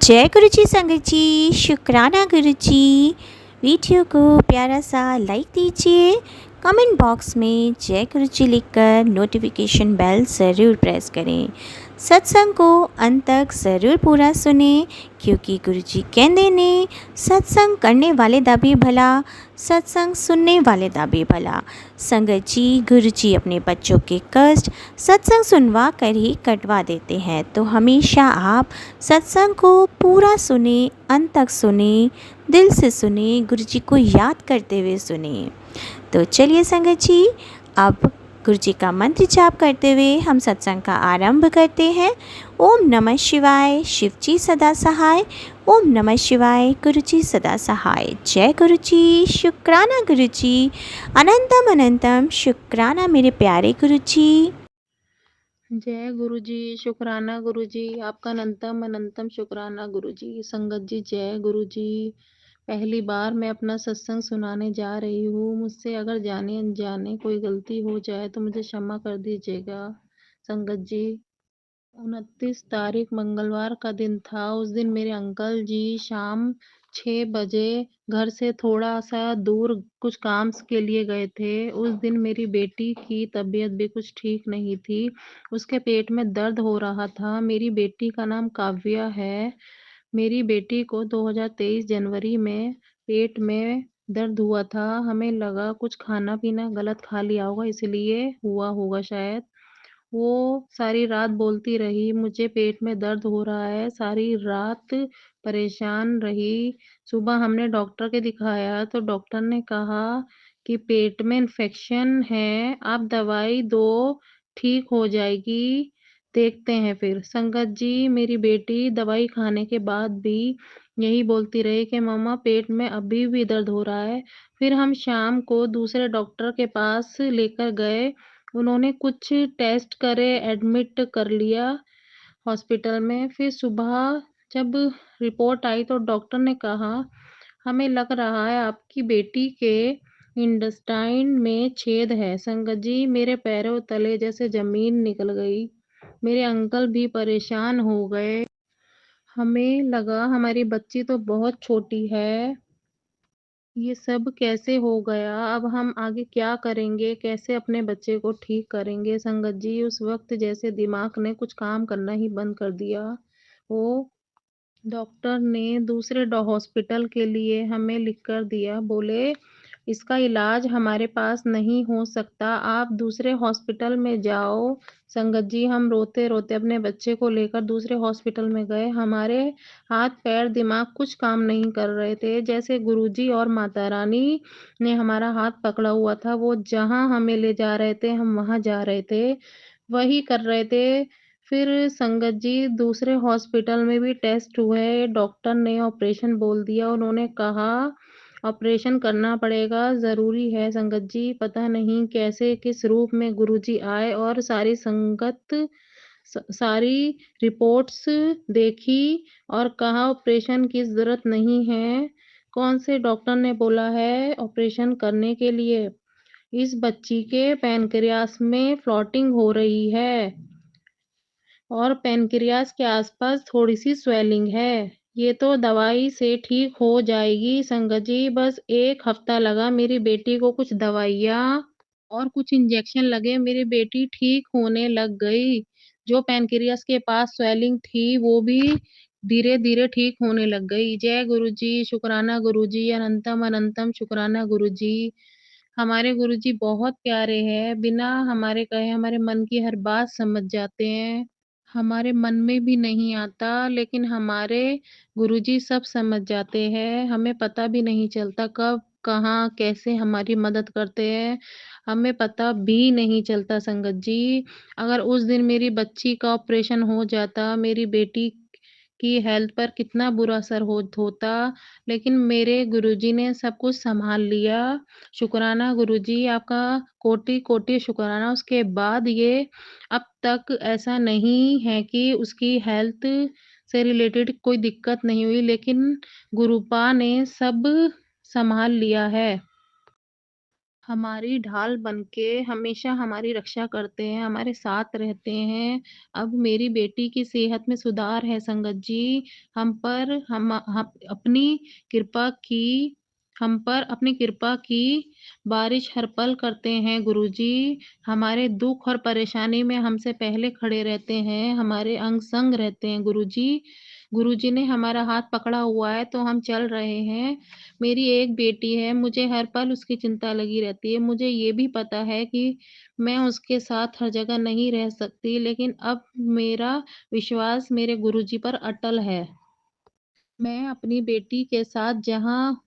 जय गुरु जी संगत जी, शुक्राना गुरु जी। वीडियो को प्यारा सा लाइक दीजिए, कमेंट बॉक्स में जय गुरु जी लिखकर नोटिफिकेशन बेल ज़रूर प्रेस करें। सत्संग को अंत तक ज़रूर पूरा सुने, क्योंकि गुरु जी कहते ने सत्संग करने वाले दा भी भला, सत्संग सुनने वाले दा भी भला। संगत जी, गुरु जी अपने बच्चों के कष्ट सत्संग सुनवा कर ही कटवा देते हैं, तो हमेशा आप सत्संग को पूरा सुने, अंत तक सुने, दिल से सुने, गुरु जी को याद करते हुए सुने। तो चलिए संगत जी, अब गुरु जी का मंत्र जाप करते हुए हम सत्संग का आरंभ करते हैं। ओम नमः शिवाय, शिव जी सदा सहाय। ओम नमः शिवाय, गुरु जी सदा सहाय। जय गुरु जी, शुक्राना गुरु जी, अनंतम अनंतम शुक्राना मेरे प्यारे गुरु जी। जय गुरु जी, शुक्राना गुरु जी, आपका अनंतम अनंतम शुक्राना गुरु जी। संगत जी, जय गुरु जी। पहली बार मैं अपना सत्संग सुनाने जा रही हूँ। मुझसे अगर जाने अनजाने कोई गलती हो जाए तो मुझे क्षमा कर दीजिएगा। संगत जी, 29 तारीख मंगलवार का दिन था। उस दिन मेरे अंकल जी शाम 6 बजे घर से थोड़ा-सा दूर कुछ काम के लिए गए थे। उस दिन मेरी बेटी की तबीयत भी कुछ ठीक नहीं थी। उसके पेट में दर्द हो रहा था। मेरी बेटी का नाम काव्या है। मेरी बेटी को 2023 जनवरी में पेट में दर्द हुआ था। हमें लगा कुछ खाना-पीना गलत खा लिया होगा, इसलिए हुआ होगा शायद। वो सारी रात बोलती रही, मुझे पेट में दर्द हो रहा है, सारी रात परेशान रही। सुबह हमने डॉक्टर के दिखाया तो डॉक्टर ने कहा कि पेट में इन्फेक्शन है, आप दवाई दो, ठीक हो जाएगी, देखते हैं फिर। संगत जी, मेरी बेटी दवाई खाने के बाद भी यही बोलती रही कि मम्मा पेट में अभी भी दर्द हो रहा है। फिर हम शाम को दूसरे डॉक्टर के पास लेकर गए। उन्होंने कुछ टेस्ट करे, एडमिट कर लिया हॉस्पिटल में। फिर सुबह जब रिपोर्ट आई तो डॉक्टर ने कहा, हमें लग रहा है आपकी बेटी के इंटेस्टाइन में छेद है। संगत जी, मेरे पैरों तले जैसे ज़मीन निकल गई। मेरे अंकल भी परेशान हो गए। हमें लगा हमारी बच्ची तो बहुत छोटी है, ये सब कैसे हो गया? अब हम आगे क्या करेंगे? कैसे अपने बच्चे को ठीक करेंगे? संगत जी, उस वक़्त जैसे दिमाग ने कुछ काम करना ही बंद कर दिया हो। डॉक्टर ने दूसरे हॉस्पिटल के लिए हमें लिख कर दिया। बोले, इसका इलाज हमारे पास नहीं हो सकता, आप दूसरे हॉस्पिटल में जाओ। संगत जी, हम रोते-रोते अपने बच्चे को लेकर दूसरे हॉस्पिटल में गए। हमारे हाथ-पैर, दिमाग कुछ काम नहीं कर रहे थे। जैसे गुरुजी और माता रानी ने हमारा हाथ पकड़ा हुआ था, वो जहाँ हमें ले जा रहे थे, हम वहाँ जा रहे थे, वही कर रहे थे। फिर संगत जी, दूसरे हॉस्पिटल में भी टेस्ट हुए, डॉक्टर ने ऑपरेशन बोल दिया। उन्होंने कहा ऑपरेशन करना पड़ेगा, ज़रूरी है। संगत जी, पता नहीं कैसे किस रूप में गुरुजी आए और सारी रिपोर्ट्स देखी और कहा ऑपरेशन की ज़रूरत नहीं है। कौन से डॉक्टर ने बोला है ऑपरेशन करने के लिए? इस बच्ची के पैनक्रियास में फ्लोटिंग हो रही है और पैनक्रियास के आसपास थोड़ी-सी स्वेलिंग है। ये तो दवाई से ठीक हो जाएगी। संगत जी, बस 1 हफ्ता लगा मेरी बेटी को कुछ दवाइयाँ और कुछ इंजेक्शन लगे, मेरी बेटी ठीक होने लग गई। जो पैनक्रियास के पास स्वेलिंग थी, वो भी धीरे-धीरे ठीक होने लग गई। जय गुरुजी, शुक्राना गुरुजी, अनंतम अनंतम शुक्राना गुरुजी। हमारे गुरुजी बहुत प्यारे हैं, बिना हमारे कहे हमारे मन की हर बात समझ जाते हैं। हमारे मन में भी नहीं आता, लेकिन हमारे गुरुजी सब समझ जाते हैं। हमें पता भी नहीं चलता कब, कहाँ, कैसे हमारी मदद करते हैं, हमें पता भी नहीं चलता संगत जी। अगर उस दिन मेरी बच्ची का ऑपरेशन हो जाता, मेरी बेटी की हेल्थ पर कितना बुरा असर होता, लेकिन मेरे गुरुजी ने सब कुछ सँभाल लिया। शुक्राना गुरुजी, आपका कोटि-कोटि शुक्राना। उसके बाद ये अब तक ऐसा नहीं है कि उसकी हेल्थ से रिलेटेड कोई दिक्कत नहीं हुई, लेकिन गुरुपा ने सब सँभाल लिया है। हमारी ढाल बनके हमेशा हमारी रक्षा करते हैं, हमारे साथ रहते हैं। अब मेरी बेटी की सेहत में सुधार है संगत जी। हम पर हम पर अपनी कृपा की बारिश हर पल करते हैं गुरुजी। हमारे दुख और परेशानी में हमसे पहले खड़े रहते हैं, हमारे अंग संग रहते हैं गुरुजी। गुरुजी ने हमारा हाथ पकड़ा हुआ है तो हम चल रहे हैं। मेरी एक बेटी है, मुझे हर पल उसकी चिंता लगी रहती है। मुझे ये भी पता है कि मैं उसके साथ हर जगह नहीं रह सकती, लेकिन अब मेरा विश्वास मेरे गुरुजी पर अटल है। मैं अपनी बेटी के साथ जहाँ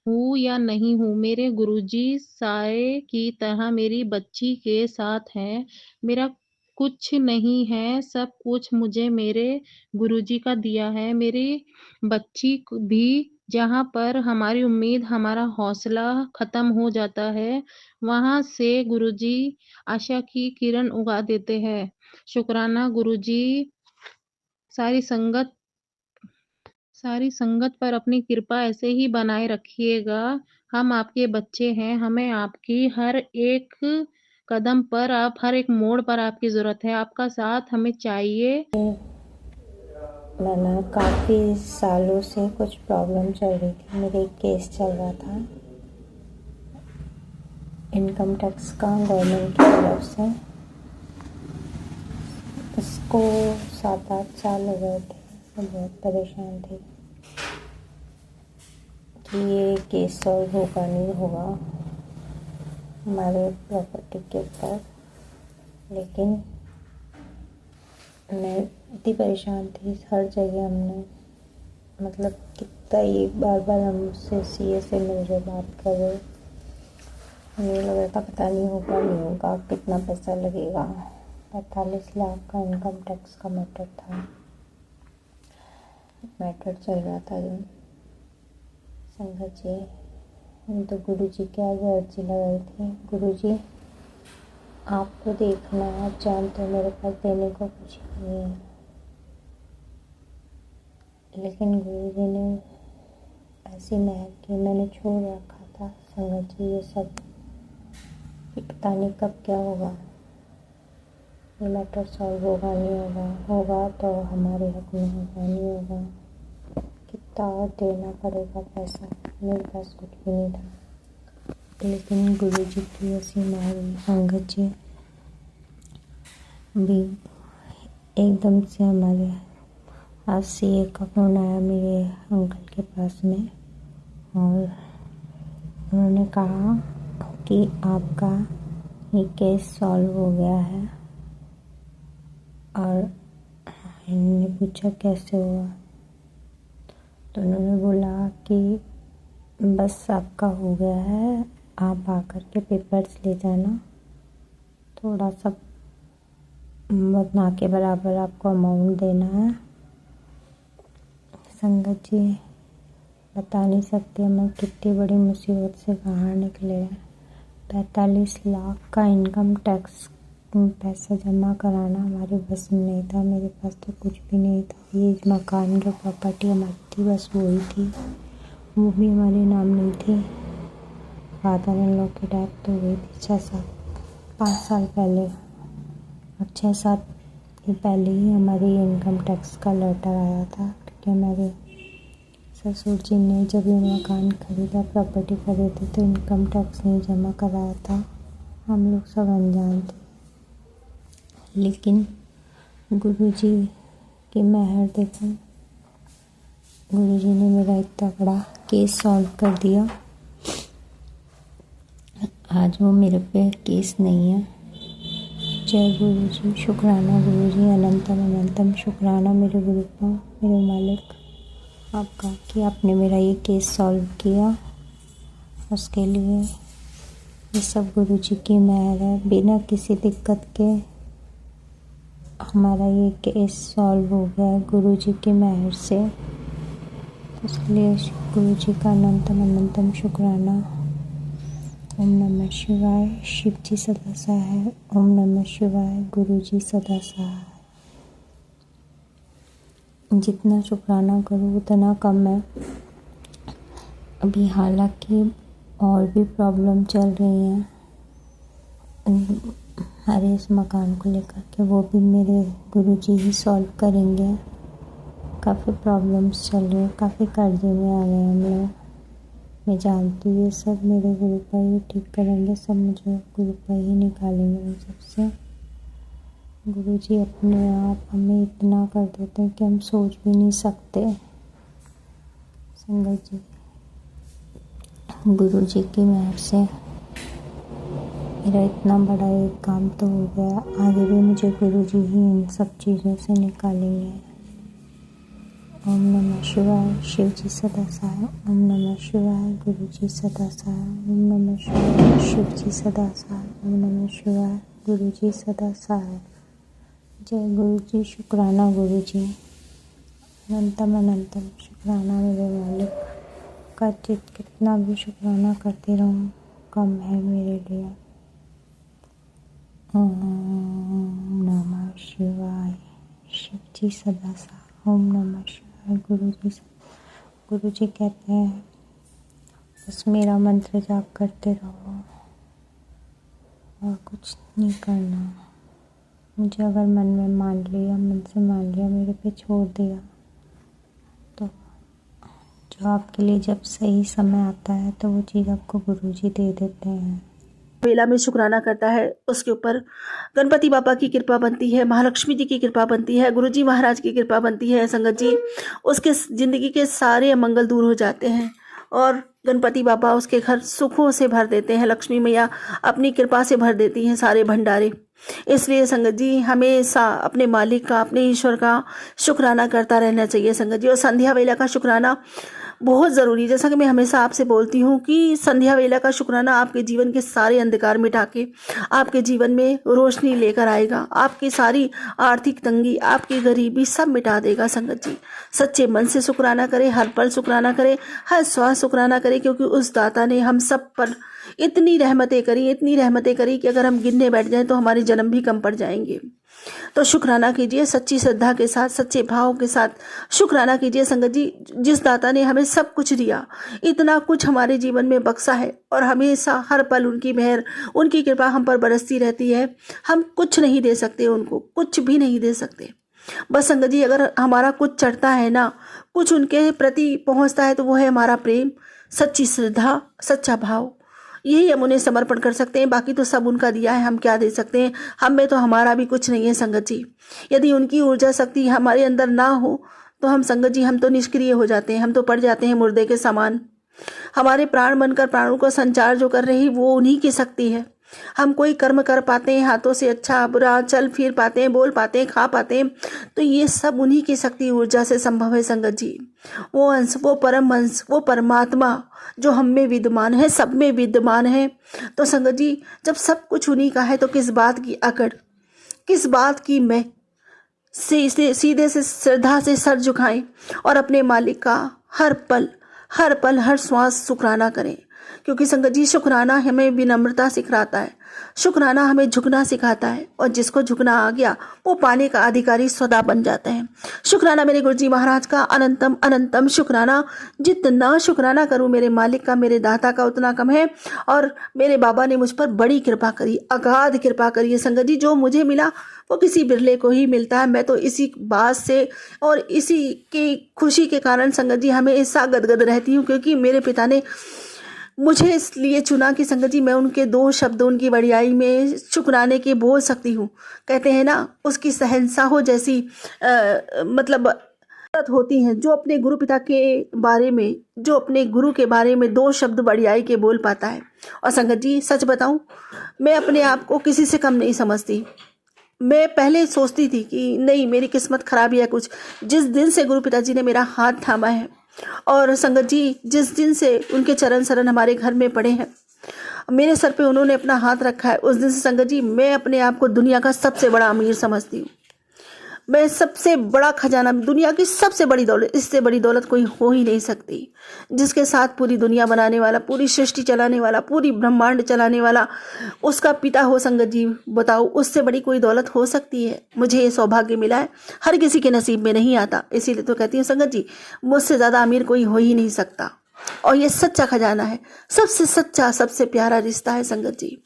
हूँ या नहीं हूँ, मेरे गुरुजी साए की तरह मेरी बच्ची के साथ हैं। मेरा कुछ नहीं है, सब कुछ मुझे मेरे गुरुजी का दिया है। मेरी बच्ची भी जहाँ पर हमारी उम्मीद, हमारा हौसला खत्म हो जाता है, वहाँ से गुरुजी आशा की किरण उगा देते हैं। शुक्राना गुरुजी। सारी संगत सारी संगत पर अपनी कृपा ऐसे ही बनाए रखिएगा। हम आपके बच्चे हैं, हमें आपकी हर एक कदम पर हर एक मोड़ पर आपकी ज़रूरत है। आपका साथ हमें चाहिए। मैंने काफ़ी सालों से कुछ प्रॉब्लम चल रही थी। मेरे एक केस चल रहा था इनकम टैक्स का गवर्नमेंट की तरफ से। इसको 7-8 साल हो गए थे। मैं बहुत परेशान थी कि ये केस सॉल्व होगा नहीं होगा हमारे प्रॉपर्टी के ऊपर। लेकिन मैं इतनी परेशान थी, हर जगह हमने मतलब कितना ही बार बार हम उससे सीए से मिल रहे, बात कर रहे। मुझे लग रहा था पता नहीं होगा नहीं होगा, कितना पैसा लगेगा। 45 लाख का इनकम टैक्स का मैटर चल रहा था जो संगत जी। तो गुरुजी के आगे अर्जी लगाई थी, गुरुजी आपको देखना है, आप जानते हो मेरे पास देने को कुछ नहीं है। लेकिन गुरुजी ने ऐसी महक की, मैंने छोड़ रखा था संगत जी ये सब कि पता नहीं कब क्या होगा, ये मैटर सॉल्व होगा नहीं होगा, होगा तो हमारे हक में होगा नहीं होगा, कितना और देना पड़ेगा पैसा। मेरे पास कुछ भी नहीं था। लेकिन गुरुजी की ऐसी मारी संगत जी भी एकदम से हमारे आज से एक फोन आया मेरे अंकल के पास में, और उन्होंने कहा कि आपका ये केस सॉल्व हो गया है। और इन्होंने पूछा कैसे हुआ, तो उन्होंने बोला कि बस आपका हो गया है, आप आकर के पेपर्स ले जाना, थोड़ा सा बहुत ना के बराबर आपको अमाउंट देना है। संगत जी बता नहीं सकती मैं कितनी बड़ी मुसीबत से बाहर निकले। 45 लाख का इनकम टैक्स पैसा जमा कराना हमारे बस में नहीं था। मेरे पास तो कुछ भी नहीं था। ये मकान जो प्रॉपर्टी हमारी थी बस वही थी, वो भी हमारे नाम नहीं थी। फादर इन लॉ की डेथ तो हुई थी 5 साल पहले, और 6-7 पहले ही हमारी इनकम टैक्स का लेटर आया था, क्योंकि हमारे ससुर जी ने जब ये मकान खरीदा, प्रॉपर्टी खरीदी, तो इनकम टैक्स नहीं जमा कराया था। हम लोग सब अनजान थे। लेकिन गुरुजी की मेहर देखो, गुरुजी ने मेरा इतना बड़ा केस सॉल्व कर दिया। आज वो मेरे पे केस नहीं है। जय गुरुजी, शुक्राना गुरुजी, अनंतम अनंतम शुक्राना मेरे गुरु का, मेरे मालिक आपका, कि आपने मेरा ये केस सॉल्व किया। उसके लिए ये सब गुरुजी की मेहर है। बिना किसी दिक्कत के हमारा ये केस सॉल्व हो गया है गुरुजी की मेहर से। उसके लिए गुरुजी का अनंतम अनंतम शुक्राना। ओम नमः शिवाय। शिव जी सदा सहाय। ओम नमः शिवाय। गुरुजी सदा सहाय। जितना शुक्राना करूँ उतना कम है। अभी हालांकि और भी प्रॉब्लम चल रही हैं हमारे इस मकान को लेकर के, वो भी मेरे गुरुजी ही सॉल्व करेंगे। काफ़ी प्रॉब्लम्स चल रही हैं, काफ़ी कर्जे में आ गए हम लोग। मैं जानती हूँ ये सब मेरे गुरुपा ही ठीक करेंगे, सब मुझे गुरुपा ही निकालेंगे उन सबसे। गुरुजी अपने आप हमें इतना कर देते हैं कि हम सोच भी नहीं सकते। संगत जी, गुरुजी की मेहर से मेरा इतना बड़ा एक काम तो हो गया, आगे भी मुझे गुरुजी ही इन सब चीज़ों से निकालेंगे। ओम नमः शिवाय, शिव जी सदा सहाय। ओम नमः शिवाय, गुरुजी सदा सहाय। ओम नमः शिवाय, शिव जी सदा सहाय। ओम नमः शिवाय, गुरुजी सदा सहाय। जय गुरुजी, शुक्राना गुरुजी, अनंतम अनंतम शुक्राना मेरे मालिक का। कितना भी शुक्राना करती रहूँ कम है मेरे लिए। ओम नमः शिवाय, शिव जी सदा सहाय। ओम नमः शिवाय, गुरुजी कहते हैं बस मेरा मंत्र जाप करते रहो और कुछ नहीं करना। मुझे अगर मन में मान लिया, मन से मान लिया, मेरे पे छोड़ दिया, तो जो आपके लिए जब सही समय आता है तो वो चीज़ आपको गुरुजी दे देते हैं। वेला में शुक्राना करता है, उसके ऊपर गणपति बाबा की कृपा बनती है, महालक्ष्मी जी की कृपा बनती है, गुरुजी महाराज की कृपा बनती है। संगत जी, उसके ज़िंदगी के सारे अमंगल दूर हो जाते हैं और गणपति बाबा उसके घर सुखों से भर देते हैं। लक्ष्मी मैया अपनी कृपा से भर देती हैं सारे भंडारे। इसलिए संगत जी, हमेशा अपने मालिक का, अपने ईश्वर का शुक्राना करता रहना चाहिए संगत जी। और संध्या वेला का शुक्राना बहुत ज़रूरी है। जैसा कि मैं हमेशा आपसे बोलती हूँ कि संध्या वेला का शुक्राना आपके जीवन के सारे अंधकार मिटा के आपके जीवन में रोशनी लेकर आएगा। आपकी सारी आर्थिक तंगी, आपकी गरीबी सब मिटा देगा संगत जी। सच्चे मन से शुक्राना करें, हर पल शुक्राना करें, हर श्वास शुक्राना करें, क्योंकि उस दाता ने हम सब पर इतनी रहमतें करी कि अगर हम गिनने बैठ जाएं तो हमारे जन्म भी कम पड़ जाएंगे। तो शुक्राना कीजिए, सच्ची श्रद्धा के साथ, सच्चे भाव के साथ शुक्राना कीजिए संगत जी। जिस दाता ने हमें सब कुछ दिया, इतना कुछ हमारे जीवन में बख्शा है और हमेशा हर पल उनकी मेहर, उनकी कृपा हम पर बरसती रहती है। हम कुछ नहीं दे सकते उनको, कुछ भी नहीं दे सकते। बस संगत जी, अगर हमारा कुछ चढ़ता है ना, कुछ उनके प्रति पहुंचता है, तो वो है हमारा प्रेम, सच्ची श्रद्धा, सच्चा भाव। यही हम उन्हें समर्पण कर सकते हैं। बाकी तो सब उनका दिया है, हम क्या दे सकते हैं। हम में तो हमारा भी कुछ नहीं है संगत जी। यदि उनकी ऊर्जा शक्ति हमारे अंदर ना हो तो हम संगत जी, हम तो निष्क्रिय हो जाते हैं, हम तो पड़ जाते हैं मुर्दे के समान। हमारे प्राण बनकर प्राणों का संचार जो कर रही, वो उन्हीं की शक्ति है। हम कोई कर्म कर पाते हैं, हाथों से अच्छा बुरा चल फिर पाते हैं, बोल पाते हैं, खा पाते हैं, तो ये सब उन्हीं की शक्ति ऊर्जा से संभव है संगत जी। वो अंश, वो परम अंश, वो परमात्मा जो हम में विद्यमान है, सब में विद्यमान है। तो संगत जी, जब सब कुछ उन्हीं का है तो किस बात की अकड़, किस बात की मैं सीधे से श्रद्धा से सर झुकाएं और अपने मालिक का हर पल हर श्वास शुक्राना करें। क्योंकि संगत जी, शुक्राना हमें विनम्रता सिखाता है, शुक्राना हमें झुकना सिखाता है, और जिसको झुकना आ गया वो पाने का अधिकारी सदा बन जाता है। शुक्राना मेरे गुरुजी महाराज का, अनंतम अनंतम शुक्राना। जितना शुक्राना करूं मेरे मालिक का, मेरे दाता का, उतना कम है। और मेरे बाबा ने मुझ पर बड़ी कृपा करी, अगाध कृपा करी है संगत जी। जो मुझे मिला वो किसी बिरले को ही मिलता है। मैं तो इसी बात से और इसी की खुशी के कारण संगत जी हमेशा गदगद रहती हूँ, क्योंकि मेरे पिता ने मुझे इसलिए चुना कि संगत जी, मैं उनके दो शब्द, उनकी बड़ियाई में शुक्राने के बोल सकती हूँ। कहते हैं ना, उसकी शहंशाहों जैसी मतलब होती हैं। जो अपने गुरु पिता के बारे में, जो अपने गुरु के बारे में दो शब्द बड़ियाई के बोल पाता है। और संगत जी, सच बताऊं, मैं अपने आप को किसी से कम नहीं समझती। मैं पहले सोचती थी कि नहीं, मेरी किस्मत खराब है कुछ। जिस दिन से गुरु पिताजी ने मेरा हाथ थामा है और संगत जी, जिस दिन से उनके चरण शरण हमारे घर में पड़े हैं, मेरे सर पे उन्होंने अपना हाथ रखा है, उस दिन से संगत जी मैं अपने आप को दुनिया का सबसे बड़ा अमीर समझती हूँ। मैं सबसे बड़ा खजाना, दुनिया की सबसे बड़ी दौलत, इससे बड़ी दौलत कोई हो ही नहीं सकती। जिसके साथ पूरी दुनिया बनाने वाला, पूरी सृष्टि चलाने वाला, पूरी ब्रह्मांड चलाने वाला उसका पिता हो संगत जी, बताओ उससे बड़ी कोई दौलत हो सकती है। मुझे ये सौभाग्य मिला है, हर किसी के नसीब में नहीं आता। इसीलिए तो कहती हूँ संगत जी, मुझसे ज़्यादा अमीर कोई हो ही नहीं सकता। और ये सच्चा खजाना है, सबसे सच्चा, सबसे प्यारा रिश्ता है संगत जी।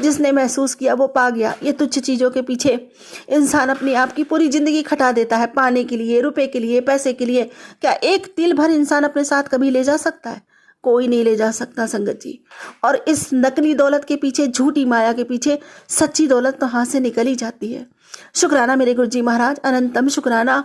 जिसने महसूस किया वो पा गया। ये तुच्छ चीज़ों के पीछे इंसान अपनी आप की पूरी ज़िंदगी खटा देता है, पाने के लिए, रुपए के लिए, पैसे के लिए। क्या एक तिल भर इंसान अपने साथ कभी ले जा सकता है? कोई नहीं ले जा सकता संगत जी। और इस नकली दौलत के पीछे, झूठी माया के पीछे सच्ची दौलत तो हाथ से निकल ही जाती है। शुक्राना मेरे गुरु जी महाराज, अनंतम शुक्राना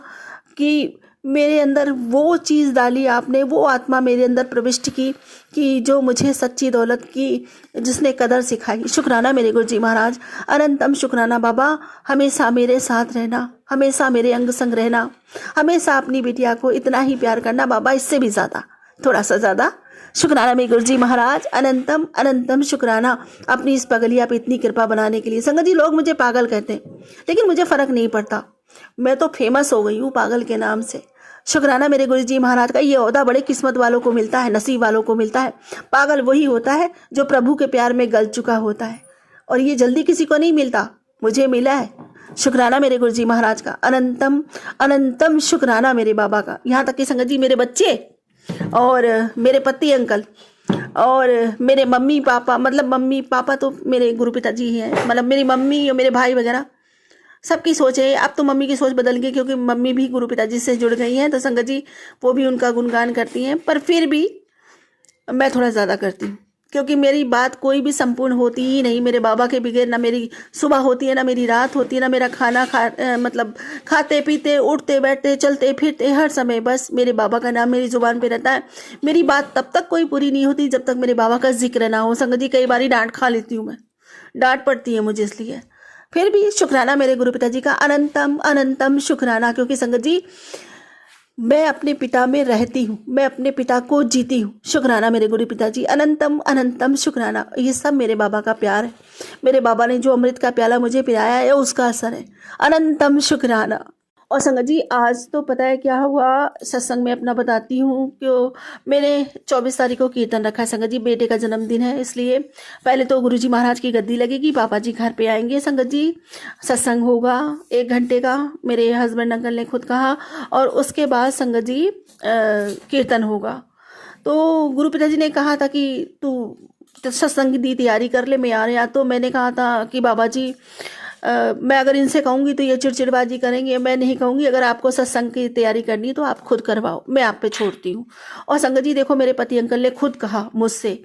कि मेरे अंदर वो चीज़ डाली आपने, वो आत्मा मेरे अंदर प्रविष्ट की कि जो मुझे सच्ची दौलत की, जिसने कदर सिखाई। शुक्राना मेरे गुरु जी महाराज, अनंतम शुक्राना बाबा। हमेशा मेरे साथ रहना, हमेशा मेरे अंग संग रहना, हमेशा अपनी बिटिया को इतना ही प्यार करना बाबा, इससे भी ज़्यादा, थोड़ा सा ज़्यादा। शुक्राना मेरे गुरु जी महाराज, अनंतम अनंतम शुक्राना अपनी इस पगलिया पे इतनी कृपा बनाने के लिए। संगत जी, लोग मुझे पागल कहते हैं, लेकिन मुझे फ़र्क नहीं पड़ता। मैं तो फेमस हो गई हूँ पागल के नाम से। शुक्राना मेरे गुरु जी महाराज का। ये ओहदा बड़े किस्मत वालों को मिलता है, नसीब वालों को मिलता है। पागल वही होता है जो प्रभु के प्यार में गल चुका होता है, और ये जल्दी किसी को नहीं मिलता, मुझे मिला है। शुक्राना मेरे गुरु जी महाराज का, अनंतम अनंतम शुक्राना मेरे बाबा का। यहाँ तक कि संगत जी, मेरे बच्चे और मेरे पति अंकल और मेरे मम्मी पापा, मतलब मम्मी पापा तो मेरे गुरु पिताजी ही हैं, मतलब मेरी मम्मी और मेरे भाई वगैरह सबकी सोच है। अब तो मम्मी की सोच बदल गई, क्योंकि मम्मी भी गुरु पिताजी से जुड़ गई हैं, तो संगत जी वो भी उनका गुणगान करती हैं। पर फिर भी मैं थोड़ा ज़्यादा करती हूँ, क्योंकि मेरी बात कोई भी संपूर्ण होती ही नहीं मेरे बाबा के बगैर। ना मेरी सुबह होती है, ना मेरी रात होती है, ना मेरा खाना मतलब खाते पीते, उठते बैठते, चलते फिरते, हर समय बस मेरे बाबा का नाम मेरी जुबान पे रहता है। मेरी बात तब तक कोई पूरी नहीं होती जब तक मेरे बाबा का जिक्र ना हो। संगत जी, कई बारी डांट खा लेती हूँ मैं, डांट पड़ती है मुझे इसलिए। फिर भी शुक्राना मेरे गुरु पिताजी का, अनंतम अनंतम शुक्राना। क्योंकि संगत जी, मैं अपने पिता में रहती हूँ, मैं अपने पिता को जीती हूँ। शुक्राना मेरे गुरु पिताजी, अनंतम अनंतम शुक्राना। ये सब मेरे बाबा का प्यार है। मेरे बाबा ने जो अमृत का प्याला मुझे पिलाया है, उसका असर है। अनंतम शुक्राना। और संगत जी, आज तो पता है क्या हुआ, सत्संग में अपना बताती हूँ कि मैंने 24 तारीख को कीर्तन रखा है। संगत जी, बेटे का जन्मदिन है, इसलिए पहले तो गुरुजी महाराज की गद्दी लगेगी, पापा जी घर पे आएंगे। संगत जी, सत्संग होगा 1 घंटे का, मेरे हस्बैंड अंकल ने खुद कहा। और उसके बाद संगत जी कीर्तन होगा। तो गुरु पिताजी ने कहा था कि तू सत्संग की तैयारी कर ले, मैं आ रहा। तो मैंने कहा था कि बाबा जी, मैं अगर इनसे कहूँगी तो ये चिड़चिड़बाजी करेंगे, मैं नहीं कहूँगी। अगर आपको सत्संग की तैयारी करनी तो आप खुद करवाओ, मैं आप पे छोड़ती हूँ। और संगत जी देखो, मेरे पति अंकल ने खुद कहा मुझसे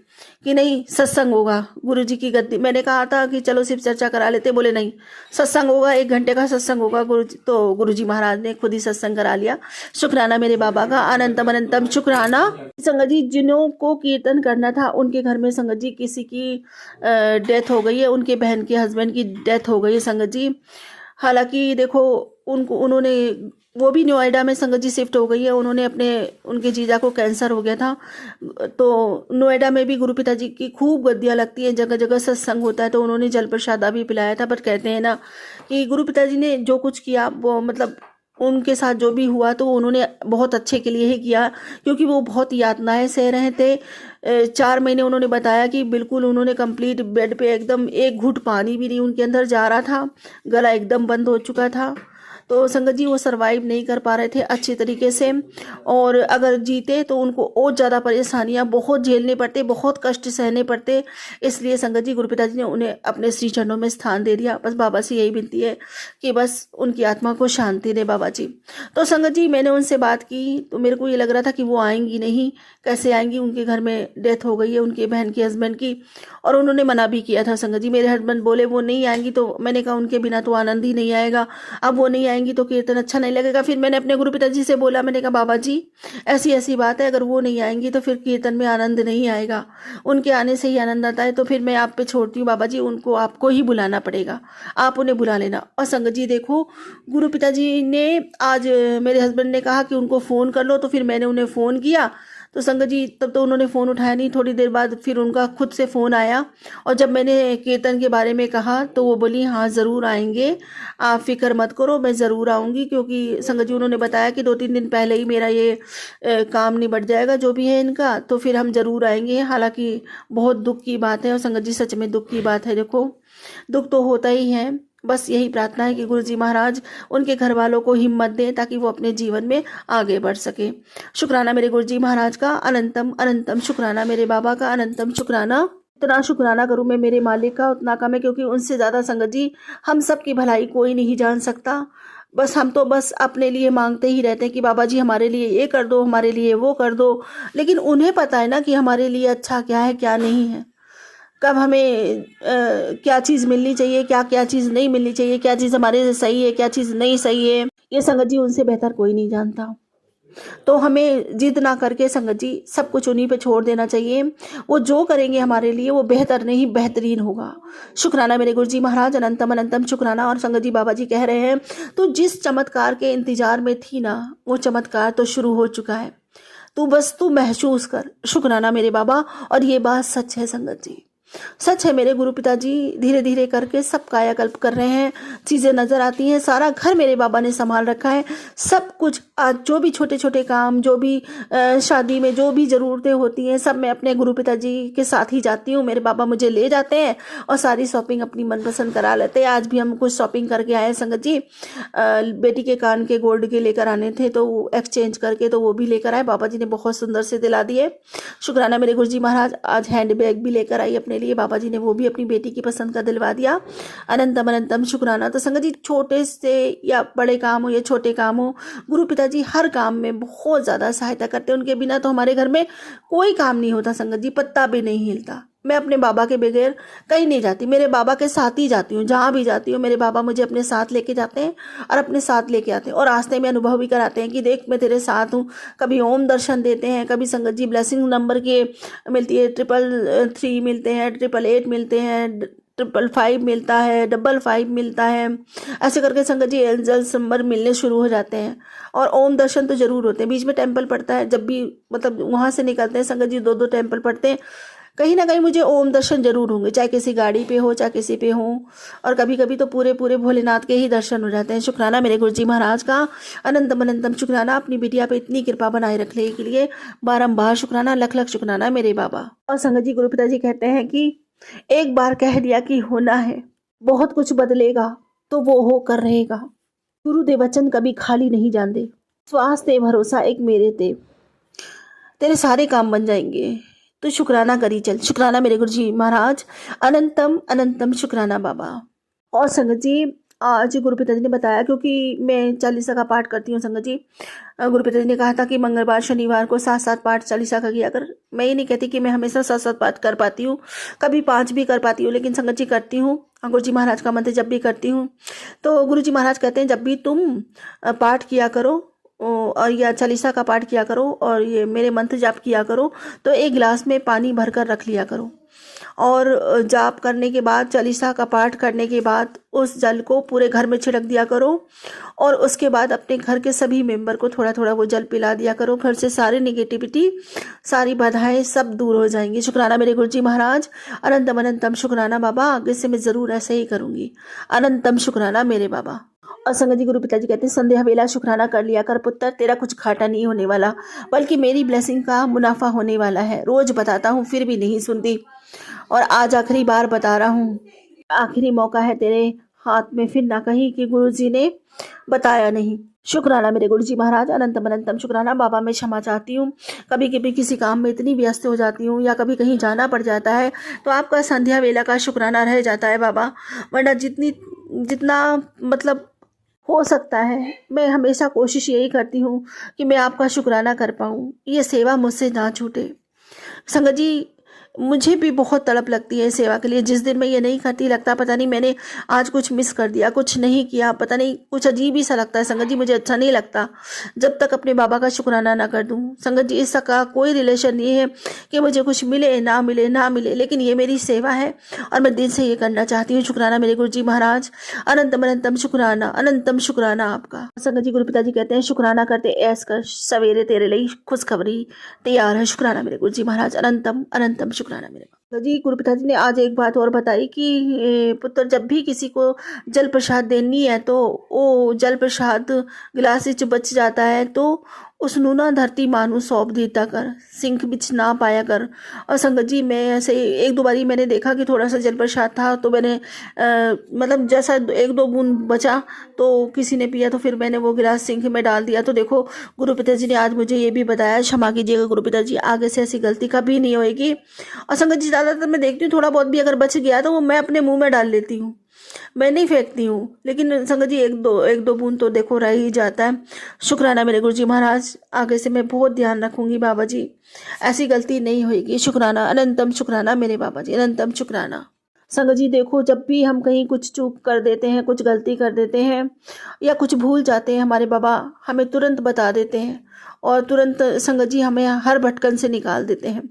कि नहीं, सत्संग होगा गुरुजी की गद्दी। मैंने कहा था कि चलो सिर्फ चर्चा करा लेते, बोले नहीं, सत्संग होगा, 1 घंटे का सत्संग होगा गुरुजी। तो गुरुजी महाराज ने खुद ही सत्संग करा लिया। शुक्राना मेरे बाबा का, अनंतम अनंतम शुक्राना। संगत जी, जिन्हों को कीर्तन करना था उनके घर में संगत जी किसी की डेथ हो गई है, उनके बहन के हस्बैंड की डेथ हो गई है संगत जी। हालांकि देखो, उन्होंने वो भी नोएडा में संगत जी शिफ्ट हो गई है। उनके जीजा को कैंसर हो गया था, तो नोएडा में भी गुरु पिताजी की खूब गद्दियाँ लगती हैं, जगह जगह सत्संग होता है। तो उन्होंने जल प्रसादा भी पिलाया था। बट कहते हैं ना कि गुरु पिताजी ने जो कुछ किया, वो मतलब उनके साथ जो भी हुआ तो उन्होंने बहुत अच्छे के लिए ही किया, क्योंकि वो बहुत यातनाएं सह रहे थे। 4 महीने उन्होंने बताया कि बिल्कुल उन्होंने कंप्लीट बेड पे, एकदम एक घूंट पानी भी नहीं उनके अंदर जा रहा था, गला एकदम बंद हो चुका था। तो संगत जी, वो सरवाइव नहीं कर पा रहे थे अच्छी तरीके से, और अगर जीते तो उनको और ज़्यादा परेशानियां बहुत झेलने पड़ते, बहुत कष्ट सहने पड़ते। इसलिए संगत जी, गुरु पिताजी ने उन्हें अपने श्री चरणों में स्थान दे दिया। बस बाबा से यही विनती है कि बस उनकी आत्मा को शांति दे बाबा जी। तो संगत जी, मैंने उनसे बात की तो मेरे को ये लग रहा था कि वो आएंगी नहीं, कैसे आएंगी, उनके घर में डेथ हो गई है उनके बहन के हस्बैंड की। और उन्होंने मना भी किया था संगत जी। मेरे हस्बैंड बोले वो नहीं आएंगी, तो मैंने कहा उनके बिना तो आनंद ही नहीं आएगा। अब वो नहीं आएंगी तो कीर्तन अच्छा नहीं लगेगा। फिर मैंने अपने गुरु पिताजी से बोला, मैंने कहा बाबा जी, ऐसी ऐसी बात है, अगर वो नहीं आएंगी तो फिर कीर्तन में आनंद नहीं आएगा, उनके आने से ही आनंद आता है। तो फिर मैं आप पे छोड़ती हूँ बाबा जी, उनको आपको ही बुलाना पड़ेगा, आप उन्हें बुला लेना। और संगत जी देखो, गुरु पिताजी ने आज मेरे हस्बैंड ने कहा कि उनको फ़ोन कर लो, तो फिर मैंने उन्हें फ़ोन किया। तो संगत जी, तब तो उन्होंने फ़ोन उठाया नहीं। थोड़ी देर बाद फिर उनका खुद से फ़ोन आया, और जब मैंने कीर्तन के बारे में कहा तो वो बोली हाँ ज़रूर आएंगे, आप फिक्र मत करो, मैं ज़रूर आऊँगी। क्योंकि संगत जी, उन्होंने बताया कि 2-3 दिन पहले ही मेरा ये काम निबट जाएगा जो भी है इनका, तो फिर हम ज़रूर आएंगे। हालांकि बहुत दुख की बात है, और संगत जी सच में दुख की बात है। देखो, दुख तो होता ही है, बस यही प्रार्थना है कि गुरुजी महाराज उनके घर वालों को हिम्मत दें ताकि वो अपने जीवन में आगे बढ़ सके। शुक्राना मेरे गुरुजी महाराज का, अनंतम अनंतम शुक्राना मेरे बाबा का, अनंतम शुक्राना। इतना शुक्राना करूं मैं मेरे मालिक का उतना कम है, क्योंकि उनसे ज़्यादा संगत जी हम सब की भलाई कोई नहीं जान सकता। बस हम तो बस अपने लिए मांगते ही रहते हैं कि बाबा जी हमारे लिए ये कर दो, हमारे लिए वो कर दो, लेकिन उन्हें पता है ना कि हमारे लिए अच्छा क्या है क्या नहीं है, कब हमें क्या चीज़ मिलनी चाहिए, क्या क्या चीज़ नहीं मिलनी चाहिए, क्या चीज़ हमारे से सही है, क्या चीज़ नहीं सही है, ये संगत जी उनसे बेहतर कोई नहीं जानता। तो हमें जिद ना करके संगत जी सब कुछ उन्हीं पे छोड़ देना चाहिए। वो जो करेंगे हमारे लिए वो बेहतर नहीं बेहतरीन होगा। शुक्राना मेरे गुरुजी महाराज, अनंतम अनंतम शुक्राना। और संगत जी बाबा जी कह रहे हैं तो जिस चमत्कार के इंतजार में थी ना, वो चमत्कार तो शुरू हो चुका है, तू महसूस कर। शुक्राना मेरे बाबा। और ये बात सच है संगत जी, सच है। मेरे गुरु पिताजी धीरे धीरे करके सब कायाकल्प कर रहे हैं, चीज़ें नज़र आती हैं, सारा घर मेरे बाबा ने संभाल रखा है। सब कुछ आज जो भी छोटे छोटे काम, जो भी शादी में जो भी ज़रूरतें होती हैं, सब मैं अपने गुरु पिताजी के साथ ही जाती हूँ। मेरे बाबा मुझे ले जाते हैं और सारी शॉपिंग अपनी मनपसंद करा लेते हैं। आज भी हम कुछ शॉपिंग करके आए संगत जी। बेटी के कान के गोल्ड के लेकर आने थे तो वो एक्सचेंज करके तो वो भी लेकर आए, बाबा जी ने बहुत सुंदर से दिला दिए। शुक्राना मेरे गुरुजी महाराज। आज हैंड बैग भी लेकर आई अपने लिए, बाबा जी ने वो भी अपनी बेटी की पसंद का दिलवा दिया। अनंतम अनंतम शुक्राना। तो संगत जी छोटे से या बड़े काम हो या छोटे काम हो, गुरु पिताजी हर काम में बहुत ज़्यादा सहायता करते हैं। उनके बिना तो हमारे घर में कोई काम नहीं होता संगत जी, पत्ता भी नहीं हिलता। मैं अपने बाबा के बगैर कहीं नहीं जाती, मेरे बाबा के साथ ही जाती हूँ। जहाँ भी जाती हूँ मेरे बाबा मुझे अपने साथ लेके जाते हैं और अपने साथ लेके आते हैं, और रास्ते में अनुभव भी कराते हैं कि देख मैं तेरे साथ हूँ। कभी ओम दर्शन देते हैं, कभी संगत जी ब्लेसिंग नंबर के मिलती है, 333 मिलते हैं, 888 मिलते हैं, 555 मिलता है, 55 मिलता है। ऐसे करके संगत जी एंजल्स नंबर मिलने शुरू हो जाते हैं। और ओम दर्शन तो जरूर होते हैं। बीच में टेम्पल पड़ता है, जब भी मतलब वहाँ से निकलते हैं संगत जी 2-2 टेम्पल पड़ते हैं। कहीं ना कहीं मुझे ओम दर्शन जरूर होंगे, चाहे किसी गाड़ी पे हो चाहे किसी पे हो। और कभी कभी तो पूरे पूरे भोलेनाथ के ही दर्शन हो जाते हैं। शुक्राना मेरे गुरुजी महाराज का, अनंतम अनंतम शुक्राना। अपनी बिटिया पे इतनी कृपा बनाए रखने के लिए बारंबार शुक्राना, लख लख शुक्राना मेरे बाबा। और संगत जी गुरु पिताजी कहते हैं कि एक बार कह दिया कि होना है, बहुत कुछ बदलेगा तो वो हो कर रहेगा। गुरुदेव वचन कभी खाली नहीं जाते। श्वास ते भरोसा एक मेरे ते, तेरे सारे काम बन जाएंगे। तो शुक्राना करी चल। शुक्राना मेरे गुरुजी महाराज, अनंतम अनंतम शुक्राना बाबा। और संगत जी आज गुरु पिताजी ने बताया, क्योंकि मैं चालीसा का पाठ करती हूँ संगत जी, गुरु पिताजी ने कहा था कि मंगलवार शनिवार को 7-7 पाठ चालीसा का किया कर। मैं ये नहीं कहती कि मैं हमेशा 7-7 पाठ कर पाती हूँ, कभी 5 भी कर पाती हूँ, लेकिन संगत जी करती हूँ। गुरु जी महाराज का मंत्र जब भी करती हूँ तो गुरु जी महाराज कहते हैं जब भी तुम पाठ किया करो और या चालीसा का पाठ किया करो और ये मेरे मंत्र जाप किया करो, तो एक गिलास में पानी भरकर रख लिया करो। और जाप करने के बाद, चालीसा का पाठ करने के बाद उस जल को पूरे घर में छिड़क दिया करो। और उसके बाद अपने घर के सभी मेंबर को थोड़ा थोड़ा वो जल पिला दिया करो। घर से सारी नेगेटिविटी, सारी बाधाएं सब दूर हो जाएंगी। शुक्राना मेरे गुरुजी महाराज, अनंतम अनंतम शुक्राना बाबा। आगे से मैं ज़रूर ऐसे ही करूँगी। अनंतम शुक्राना मेरे बाबा। और संगत जी गुरु पिताजी कहते हैं संध्या वेला शुक्राना कर लिया कर पुत्र, तेरा कुछ घाटा नहीं होने वाला, बल्कि मेरी ब्लेसिंग का मुनाफा होने वाला है। रोज बताता हूँ फिर भी नहीं सुनती, और आज आखिरी बार बता रहा हूँ। आखिरी मौका है तेरे हाथ में, फिर ना कहीं कि गुरुजी ने बताया नहीं। शुक्राना मेरे गुरुजी महाराज, अनंतम अनंतम शुक्राना बाबा। मैं क्षमा चाहती हूँ, कभी कभी किसी काम में इतनी व्यस्त हो जाती हूँ या कभी कहीं जाना पड़ जाता है तो आपका संध्या वेला का शुक्राना रह जाता है बाबा। वरना जितना मतलब हो सकता है, मैं हमेशा कोशिश यही करती हूँ कि मैं आपका शुक्राना कर पाऊँ, ये सेवा मुझसे ना छूटे। संगत जी मुझे भी बहुत तड़प लगती है सेवा के लिए। जिस दिन मैं ये नहीं करती लगता पता नहीं मैंने आज कुछ मिस कर दिया, कुछ नहीं किया, पता नहीं कुछ अजीब ही सा लगता है संगत जी। मुझे अच्छा नहीं लगता जब तक अपने बाबा का शुक्राना ना कर दूं। संगत जी इसका कोई रिलेशन नहीं है कि मुझे कुछ मिले ना मिले ना मिले, लेकिन ये मेरी सेवा है और मैं दिल से ये करना चाहती हूँ। शुक्राना मेरे गुरु जी महाराज, अनंतम अनंतम शुक्राना, अनंतम शुक्राना आपका। संगत जी गुरु पिताजी कहते हैं शुक्राना करते ऐस कर सवेरे तेरे लिए खुशखबरी तैयार है। शुक्राना मेरे गुरु जी महाराज, अनंतम अनंतम शुक्राना मेरे बाबा जी। गुरु पिताजी ने आज एक बात और बताई कि पुत्र जब भी किसी को जल प्रसाद देनी है तो वो जल प्रसाद गिलास से बच जाता है तो उस नूना धरती मानू सौंप देता कर, सिंख बिछ ना पाया कर। और संगत जी मैं ऐसे एक दो बारी मैंने देखा कि थोड़ा सा जल प्रसाद था, तो मैंने मतलब जैसा एक दो बूंद बचा तो किसी ने पिया, तो फिर मैंने वो गिलास सिंक में डाल दिया। तो देखो गुरु पिताजी ने आज मुझे ये भी बताया, क्षमा कीजिएगा गुरु पिताजी, आगे से ऐसी गलती कभी नहीं होएगी। और संगत जी ज़्यादातर मैं देखती हूँ थोड़ा बहुत भी अगर बच गया तो वो मैं अपने मुंह में डाल लेती हूँ, मैं नहीं फेंकती हूँ। लेकिन संगत जी एक दो बूंद तो देखो रह ही जाता है। शुक्राना मेरे गुरु जी महाराज, आगे से मैं बहुत ध्यान रखूंगी बाबा जी, ऐसी गलती नहीं होगी। शुक्राना, अनंतम शुक्राना मेरे बाबा जी, अनंतम शुक्राना। संगत जी देखो जब भी हम कहीं कुछ चूक कर देते हैं, कुछ गलती कर देते हैं या कुछ भूल जाते हैं, हमारे बाबा हमें तुरंत बता देते हैं और तुरंत संगत जी हमें हर भटकन से निकाल देते हैं।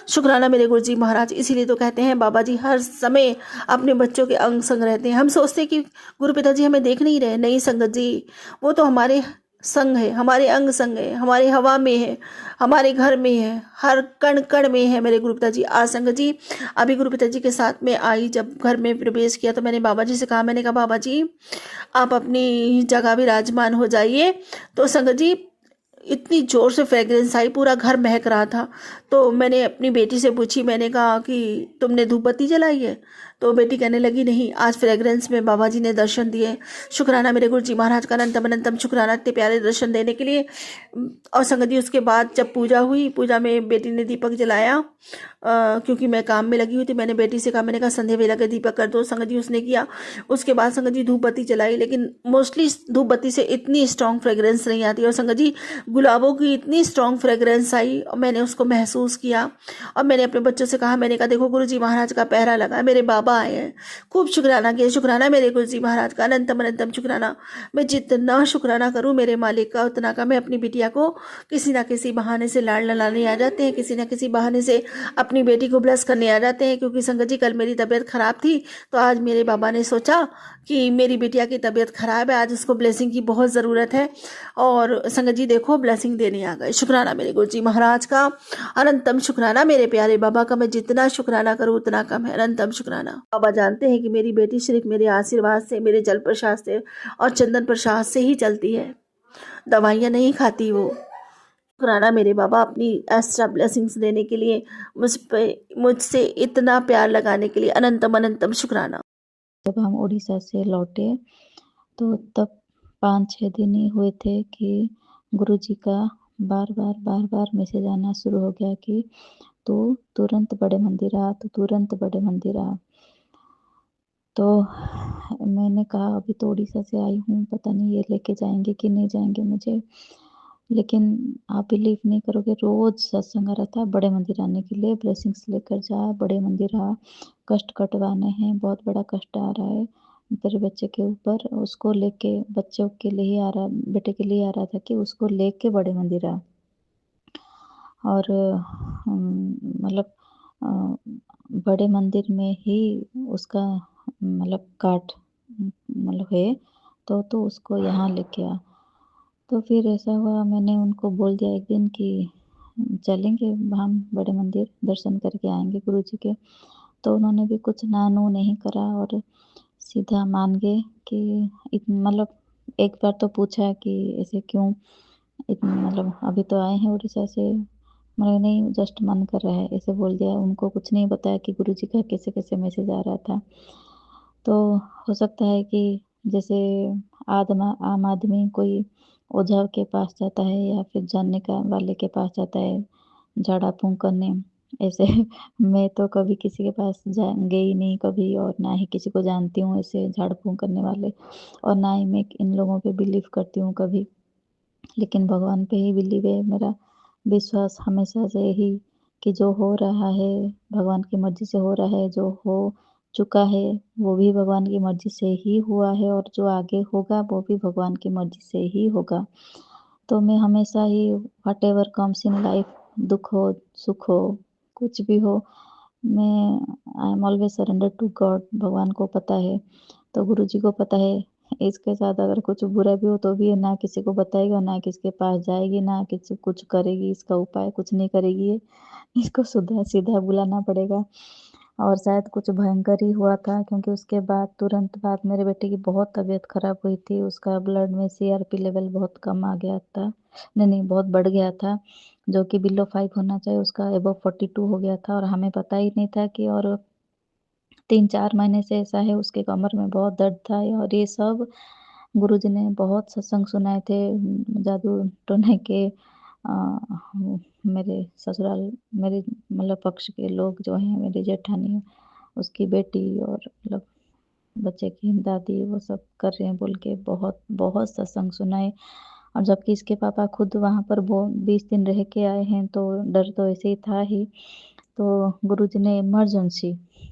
शुक्राना मेरे गुरु जी महाराज, इसीलिए तो कहते हैं बाबा जी हर समय अपने बच्चों के अंग संग रहते हैं। हम सोचते हैं कि गुरु पिताजी हमें देख नहीं रहे, नहीं संगत जी, वो तो हमारे संग है, हमारे अंग संग है, हमारे हवा में है, हमारे घर में है, हर कण कण में है मेरे गुरु पिताजी। आज संगत जी अभी गुरु पिताजी के साथ में आई, जब घर में प्रवेश किया तो मैंने बाबा जी से कहा, मैंने कहा बाबा जी आप अपनी जगह विराजमान हो जाइए। तो संगत जी इतनी ज़ोर से फ्रेग्रेंस आई, पूरा घर महक रहा था। तो मैंने अपनी बेटी से पूछी, मैंने कहा कि तुमने धूप बत्ती जलाई है? तो बेटी कहने लगी नहीं, आज फ्रेग्रेंस में बाबा जी ने दर्शन दिए। शुक्राना मेरे गुरु जी महाराज का, अनंतम अनंतम शुक्राना इतने प्यारे दर्शन देने के लिए। और संगत जी उसके बाद जब पूजा हुई, पूजा में बेटी ने दीपक जलाया, क्योंकि मैं काम में लगी हुई थी। मैंने बेटी से कहा, मैंने कहा संध्या वेला का दीपक कर दो। संगत जी उसने किया। उसके बाद संगत जी धूप बत्ती जलाई, लेकिन मोस्टली धूप बत्ती से इतनी स्ट्रॉन्ग फ्रेग्रेंस नहीं आती। और संगत जी गुलाबों की इतनी स्ट्रॉन्ग फ्रेग्रेंस आई और मैंने उसको महसूस किया। और मैंने अपने बच्चों से कहा, मैंने कहा देखो गुरु जी महाराज का पहरा लगा, मेरे बाबा आए हैं। खूब शुक्राना किया। शुक्राना मेरे गुरु जी महाराज का, अनंतम अनंतम शुक्राना। मैं जितना शुक्राना करूँ मेरे मालिक का उतना का। मैं अपनी बिटिया को किसी ना किसी बहाने से लाड़ ललाने आ जाते हैं, किसी ना किसी बहाने से अपनी बेटी को ब्लेस करने आ जाते हैं। क्योंकि संगत जी कल मेरी तबीयत खराब थी, तो आज मेरे बाबा ने सोचा कि मेरी बिटिया की तबीयत खराब है, आज उसको ब्लेसिंग की बहुत ज़रूरत है। और संगत जी देखो ब्लेसिंग देने आ गए। शुक्राना मेरे गुरु जी महाराज का, अनंतम शुक्राना मेरे प्यारे बाबा का। मैं जितना शुक्राना करूँ उतना कम है। अनंतम शुक्राना। बाबा जानते हैं कि मेरी बेटी सिर्फ मेरे आशीर्वाद से, मेरे जल प्रसाद से और चंदन प्रसाद से ही चलती है, दवाइयाँ नहीं खाती वो। शुक्राना मेरे बाबा अपनी एक्स्ट्रा ब्लेसिंग्स देने के लिए, मुझसे इतना प्यार लगाने के लिए। अनंतम अनंतम शुक्राना। जब हम उड़ीसा से लौटे तो तब 5-6 दिन ही हुए थे कि गुरुजी का बार बार मैसेज आना शुरू हो गया कि तू तुरंत बड़े मंदिर आ, तू तुरंत बड़े मंदिर आ। तो मैंने कहा अभी तो उड़ीसा से आई हूँ, पता नहीं ये लेके जाएंगे कि नहीं जाएंगे मुझे। लेकिन आप बिलीव नहीं करोगे, रोज सत्संग आ रहा था बड़े मंदिर आने के लिए, ब्लेसिंग्स लेकर जा, बड़े मंदिर आ, कष्ट कटवाने हैं, बहुत बड़ा कष्ट आ रहा है तेरे बच्चे के ऊपर, उसको लेके, बच्चों के लिए ही आ रहा, बेटे के लिए आ रहा था कि उसको लेके बड़े मंदिर आ। और मतलब बड़े मंदिर में ही उसका मतलब काट मतलब है, तो उसको यहाँ लेके आ। तो फिर ऐसा हुआ, मैंने उनको बोल दिया एक दिन कि चलेंगे हम बड़े मंदिर, दर्शन करके आएंगे गुरुजी के। तो उन्होंने भी कुछ ना नो नहीं करा और सीधा मान गए कि मतलब एक बार तो पूछा कि ऐसे क्यों, मतलब अभी तो आए हैं उड़ीसा से, मैंने नहीं जस्ट मन कर रहा है, ऐसे बोल दिया। उनको कुछ नहीं बताया कि गुरुजी का कैसे कैसे मैसेज आ रहा था। तो हो सकता है कि जैसे आम आदमी कोई ओझा के पास जाता है या फिर जानने का वाले के पास जाता है झाड़ा फूंक करने, ऐसे मैं तो कभी किसी के पास गई नहीं कभी, और ना ही किसी को जानती हूँ ऐसे झाड़ फूंक करने वाले, और ना ही मैं इन लोगों पे बिलीव करती हूँ कभी। लेकिन भगवान पे ही बिलीव है, मेरा विश्वास हमेशा से ही कि जो हो रहा है भगवान की मर्जी से हो रहा है, जो हो चुका है वो भी भगवान की मर्जी से ही हुआ है, और जो आगे होगा वो भी भगवान की मर्जी से ही होगा। तो मैं हमेशा ही whatever comes in life, दुख हो सुख हो कुछ भी हो, मैं I am always surrender to God. भगवान को पता है, तो गुरु जी को पता है, इसके साथ अगर कुछ बुरा भी हो तो भी ना किसी को बताएगा, ना किसके पास जाएगी, ना किसी कुछ करेगी, इसका उपाय कुछ नहीं करेगी, इसको सीधा सीधा बुलाना पड़ेगा। और शायद कुछ भयंकर ही हुआ था, क्योंकि उसके बाद तुरंत बाद मेरे बेटे की बहुत तबीयत ख़राब हुई थी। उसका ब्लड में सीआरपी लेवल बहुत कम आ गया था, नहीं बहुत बढ़ गया था, जो कि बिलो 5 होना चाहिए, उसका अबव 42 हो गया था और हमें पता ही नहीं था कि, और 3-4 महीने से ऐसा है, उसके कमर में बहुत दर्द था। और ये सब गुरुजी ने बहुत सत्संग सुनाए थे, जादू टोने के मेरे ससुराल, मेरे मतलब पक्ष के लोग जो हैं, मेरी जेठानी, उसकी बेटी और मतलब बच्चे की दादी, वो सब कर रहे हैं बोल के बहुत बहुत सत्संग सुनाए। और जबकि इसके पापा खुद वहाँ पर वो 20 दिन रह के आए हैं, तो डर तो ऐसे ही था ही। तो गुरुजी ने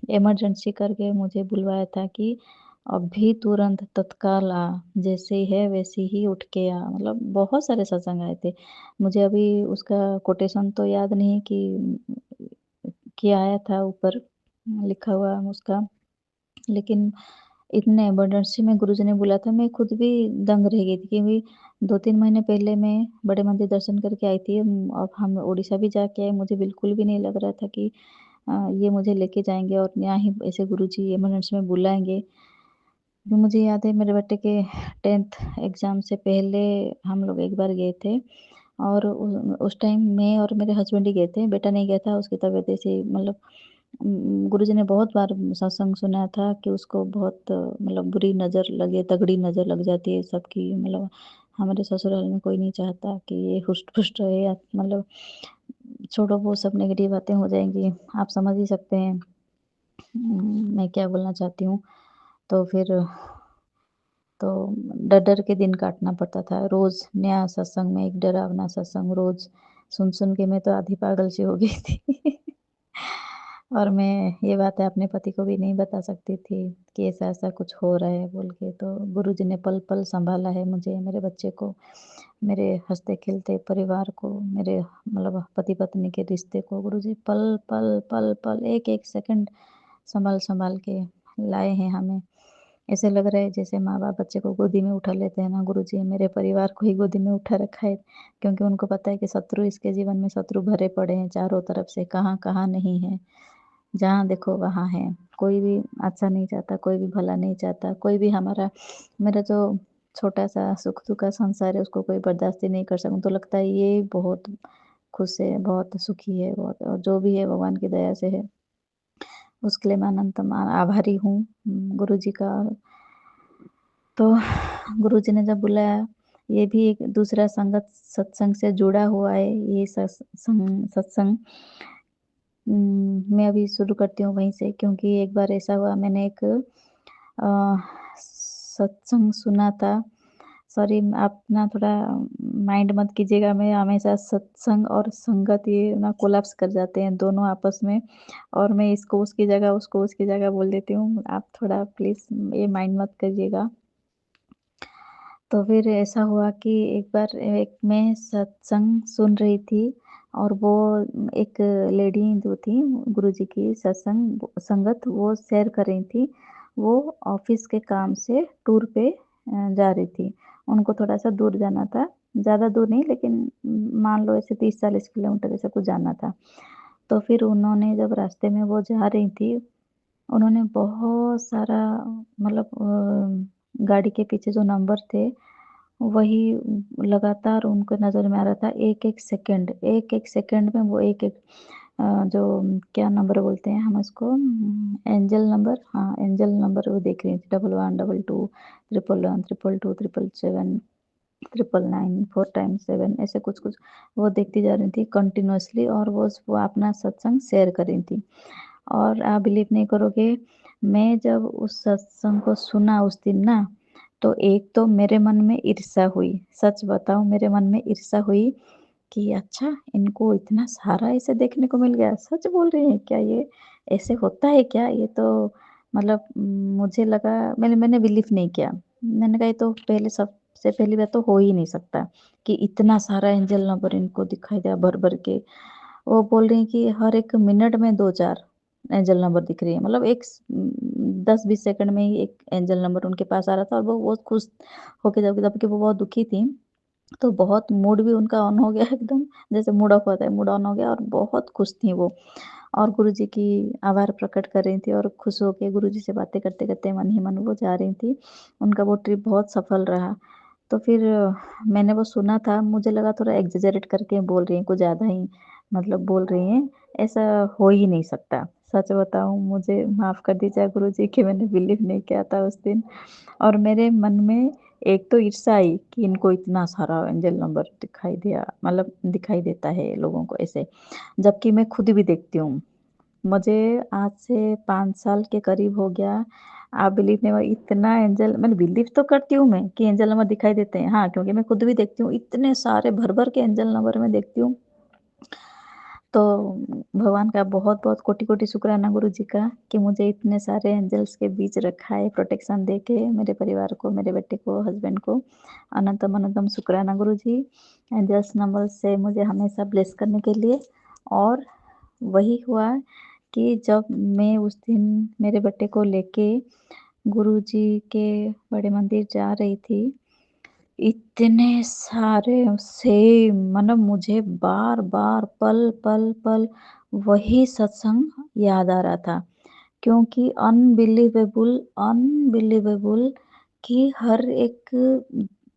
इमरजेंसी करके मुझे बुलवाया था कि अभी तुरंत तत्काल आ, जैसे ही है वैसे ही उठ के आ। मतलब बहुत सारे सत्संग आए थे। मुझे अभी उसका कोटेशन तो याद नहीं कि आया था ऊपर लिखा हुआ उसका, लेकिन इतने इमरजेंसी में गुरुजी ने बुलाया था, मैं खुद भी दंग रह गई थी, क्योंकि 2-3 महीने पहले मैं बड़े मंदिर दर्शन करके आई थी। अब हम उड़ीसा भी जाके आए, मुझे बिल्कुल भी नहीं लग रहा था कि ये मुझे लेके जाएँगे और यहाँ ही ऐसे गुरुजी इमरजेंसी में बुलाएँगे। जो मुझे याद है, मेरे बेटे के 10th एग्ज़ाम से पहले हम लोग एक बार गए थे, और उस टाइम मैं और मेरे हस्बैंड ही गए थे, बेटा नहीं गया था, उसकी तबीयत ऐसी मतलब गुरुजी ने बहुत बार सत्संग सुनाया था कि उसको बहुत मतलब बुरी नज़र लगे, तगड़ी नज़र लग जाती है सबकी। मतलब हमारे ससुराल में कोई नहीं चाहता कि ये हुष्ट-पुष्ट रहे, या मतलब छोड़ो, वो सब नेगेटिव बातें हो जाएँगी, आप समझ ही सकते हैं मैं क्या बोलना चाहती हूँ। तो फिर तो डर-डर के दिन काटना पड़ता था, रोज़ नया सत्संग में एक डरावना सत्संग रोज़ सुन-सुन के मैं तो आधी पागल सी हो गई थी। और मैं ये बातें अपने पति को भी नहीं बता सकती थी कि ऐसा-ऐसा कुछ हो रहा है बोल के। तो गुरुजी ने पल-पल सँभाला है मुझे, मेरे बच्चे को, मेरे हँसते-खेलते परिवार को, मेरे मतलब पति-पत्नी के रिश्ते को गुरुजी पल-पल, पल-पल, एक-एक सेकंड सँभाल-सँभाल के लाए हैं हमें। ऐसे लग रहा है जैसे माँ-बाप बच्चे को गोदी में उठा लेते हैं ना, गुरुजी मेरे परिवार को ही गोदी में उठा रखा है, क्योंकि उनको पता है कि शत्रु, इसके जीवन में शत्रु भरे पड़े हैं चारों तरफ से, कहाँ-कहाँ नहीं है। जहाँ देखो वहाँ है। कोई भी अच्छा नहीं चाहता, कोई भी भला नहीं चाहता, कोई भी मेरा जो छोटा-सा सुख-दुःख का संसार है, उसको कोई बर्दाश्त ही नहीं कर सकता। तो लगता है ये बहुत खुश है, बहुत सुखी है, बहुत, और जो भी है भगवान की दया से है। उसके लिए मैं अनंतम आभारी हूँ गुरुजी का। तो गुरुजी ने जब बुलाया, ये भी एक दूसरा सत्संग से जुड़ा हुआ है, ये सत्संग। मैं अभी शुरू करती हूँ वहीं से, क्योंकि एक बार ऐसा हुआ, मैंने एक सत्संग सुना था। सॉरी, आप ना थोड़ा माइंड मत कीजिएगा, मैं हमेशा सत्संग और संगत ये ना कोलैप्स कर जाते हैं दोनों आपस में, और मैं इसको उसकी जगह, उसको उसकी जगह बोल देती हूँ। आप थोड़ा प्लीज़ ये माइंड मत करिएगा। तो फिर ऐसा हुआ कि एक बार एक मैं सत्संग सुन रही थी, और वो एक लेडी जो थी गुरुजी की संगत वो शेयर कर रही थी। वो ऑफ़िस के काम से टूर पे जा रही थी। उनको थोड़ा-सा दूर जाना था, ज़्यादा दूर नहीं, लेकिन मान लो ऐसे 30-40 किलोमीटर ऐसा कुछ जाना था। तो फिर उन्होंने जब रास्ते में वो जा रही थी, उन्होंने बहुत सारा मतलब गाड़ी के पीछे जो नंबर थे, वही लगातार उनको नज़र में आ रहा था। एक-एक सेकंड में वो एक-एक जो क्या नंबर बोलते हैं हम उसको, एंजल नंबर, हाँ, एंजल नंबर वो देख रही थी, 11, 22, 11, 222, 777, 999, 4 टाइम्स 7, ऐसे कुछ-कुछ वो देखती जा रही थी कंटिन्यूअसली, और वो अपना सत्संग शेयर कर रही थी। और आप बिलीव नहीं करोगे, मैं जब उस सत्संग को सुना उस दिन ना, तो एक तो मेरे मन में ईर्ष्या हुई। सच बताऊँ, मेरे मन में ईर्ष्या हुई कि अच्छा, इनको इतना सारा ऐसे देखने को मिल गया। सच बोल रही हैं क्या ये? ऐसे होता है क्या? ये तो मतलब मुझे लगा, मैंने बिलीव नहीं किया। मैंने कहा ये तो सबसे पहली बात तो हो ही नहीं सकता कि इतना सारा एंजल नंबर इनको दिखाई दिया भर-भर के। वो बोल रही हैं कि हर एक मिनट में 2-4 एंजल नंबर दिख रही है। मतलब 10-20 सेकंड में ही एक एंजल नंबर उनके पास आ रहा था, और वो बहुत खुश होके, जबकि वो बहुत दुखी थी। तो बहुत मूड भी उनका ऑन हो गया एकदम, जैसे मूड ऑफ होता है, मूड ऑन हो गया और बहुत खुश थीं वो। और गुरुजी की आभार प्रकट कर रही थी और खुश होके गुरुजी से बातें करते-करते मन ही मन वो जा रही थी। उनका वो ट्रिप बहुत सफल रहा। तो फिर मैंने वो सुना था, मुझे लगा थोड़ा एक्ज़ैजरेट करके बोल रही हैं, कुछ ज़्यादा ही मतलब बोल रही हैं, ऐसा हो ही नहीं सकता। सच बताऊँ, मुझे माफ़ कर दीजिए गुरुजी कि मैंने बिलीव नहीं किया था उस दिन। और मेरे मन में एक तो ईर्ष्या आई कि इनको इतना सारा एंजेल नंबर दिखाई दिया, मतलब दिखाई देता है लोगों को ऐसे, जबकि मैं खुद भी देखती हूँ। मुझे आज से 5 साल के करीब हो गया। आप बिलीव नहीं, वो इतना एंजेल मैंने बिलीव तो करती हूँ मैं कि एंजेल नंबर दिखाई देते हैं। हाँ, क्योंकि मैं खुद भी देखती हूँ, इतने सारे भर-भर के एंजेल नंबर मैं देखती हूँ। तो भगवान का बहुत-बहुत कोटि-कोटि शुक्राना गुरुजी का कि मुझे इतने सारे एंजेल्स के बीच रखा है, प्रोटेक्शन देके मेरे परिवार को, मेरे बेटे को, हस्बैंड को। अनंतम-अनंतम शुक्राना गुरुजी, एंजेल्स नंबर से मुझे हमेशा ब्लेस करने के लिए। और वही हुआ कि जब मैं उस दिन मेरे बेटे को लेके गुरुजी के बड़े मंदिर जा रही थी, इतने सारे सेम मतलब मुझे बार-बार, पल-पल वही सत्संग याद आ रहा था। क्योंकि अनबिलीवेबल अनबिलीवेबल कि हर एक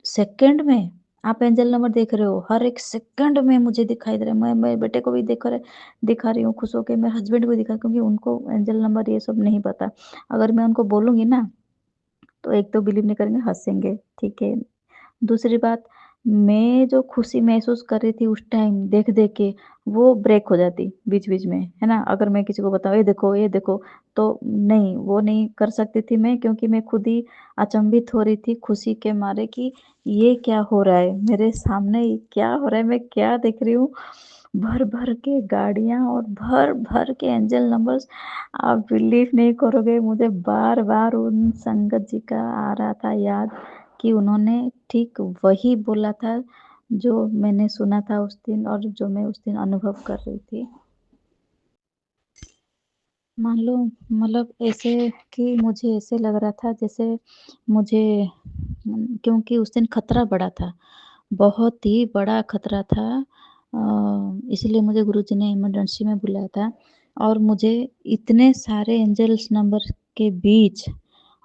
सेकंड में आप एंजेल नंबर देख रहे हो, हर एक सेकंड में मुझे दिखाई दे रहा है। मैं मेरे बेटे को भी दिखा रही हूँ खुश होके, मेरे हस्बैंड को भी दिखा, क्योंकि उनको एंजेल नंबर ये सब नहीं पता। अगर मैं उनको बोलूँगी ना, तो एक तो बिलीव नहीं करेंगे, हँसेंगे, ठीक है। दूसरी बात, मैं जो खुशी महसूस कर रही थी उस टाइम देख-देख के, वो ब्रेक हो जाती बीच-बीच में, है ना? अगर मैं किसी को बताऊँ, ये देखो, तो नहीं, वो नहीं कर सकती थी मैं, क्योंकि मैं खुद ही अचंभित हो रही थी खुशी के मारे कि ये क्या हो रहा है? मेरे सामने ये क्या हो रहा है? मैं क्या देख रही हूँ? भर-भर के गाड़ियाँ और भर-भर के एंजेल नंबर्स। आप बिलीव नहीं करोगे, मुझे बार-बार उन संगत जी का आ रहा था याद कि उन्होंने ठीक वही बोला था, जो मैंने सुना था उस दिन और जो मैं उस दिन अनुभव कर रही थी। मान लो मतलब ऐसे कि मुझे ऐसे लग रहा था जैसे मुझे क्योंकि उस दिन खतरा बड़ा था, बहुत ही बड़ा खतरा था। इसलिए मुझे गुरुजी ने इमरजेंसी में बुलाया था और मुझे इतने सारे एंजेल्स नंबर के बीच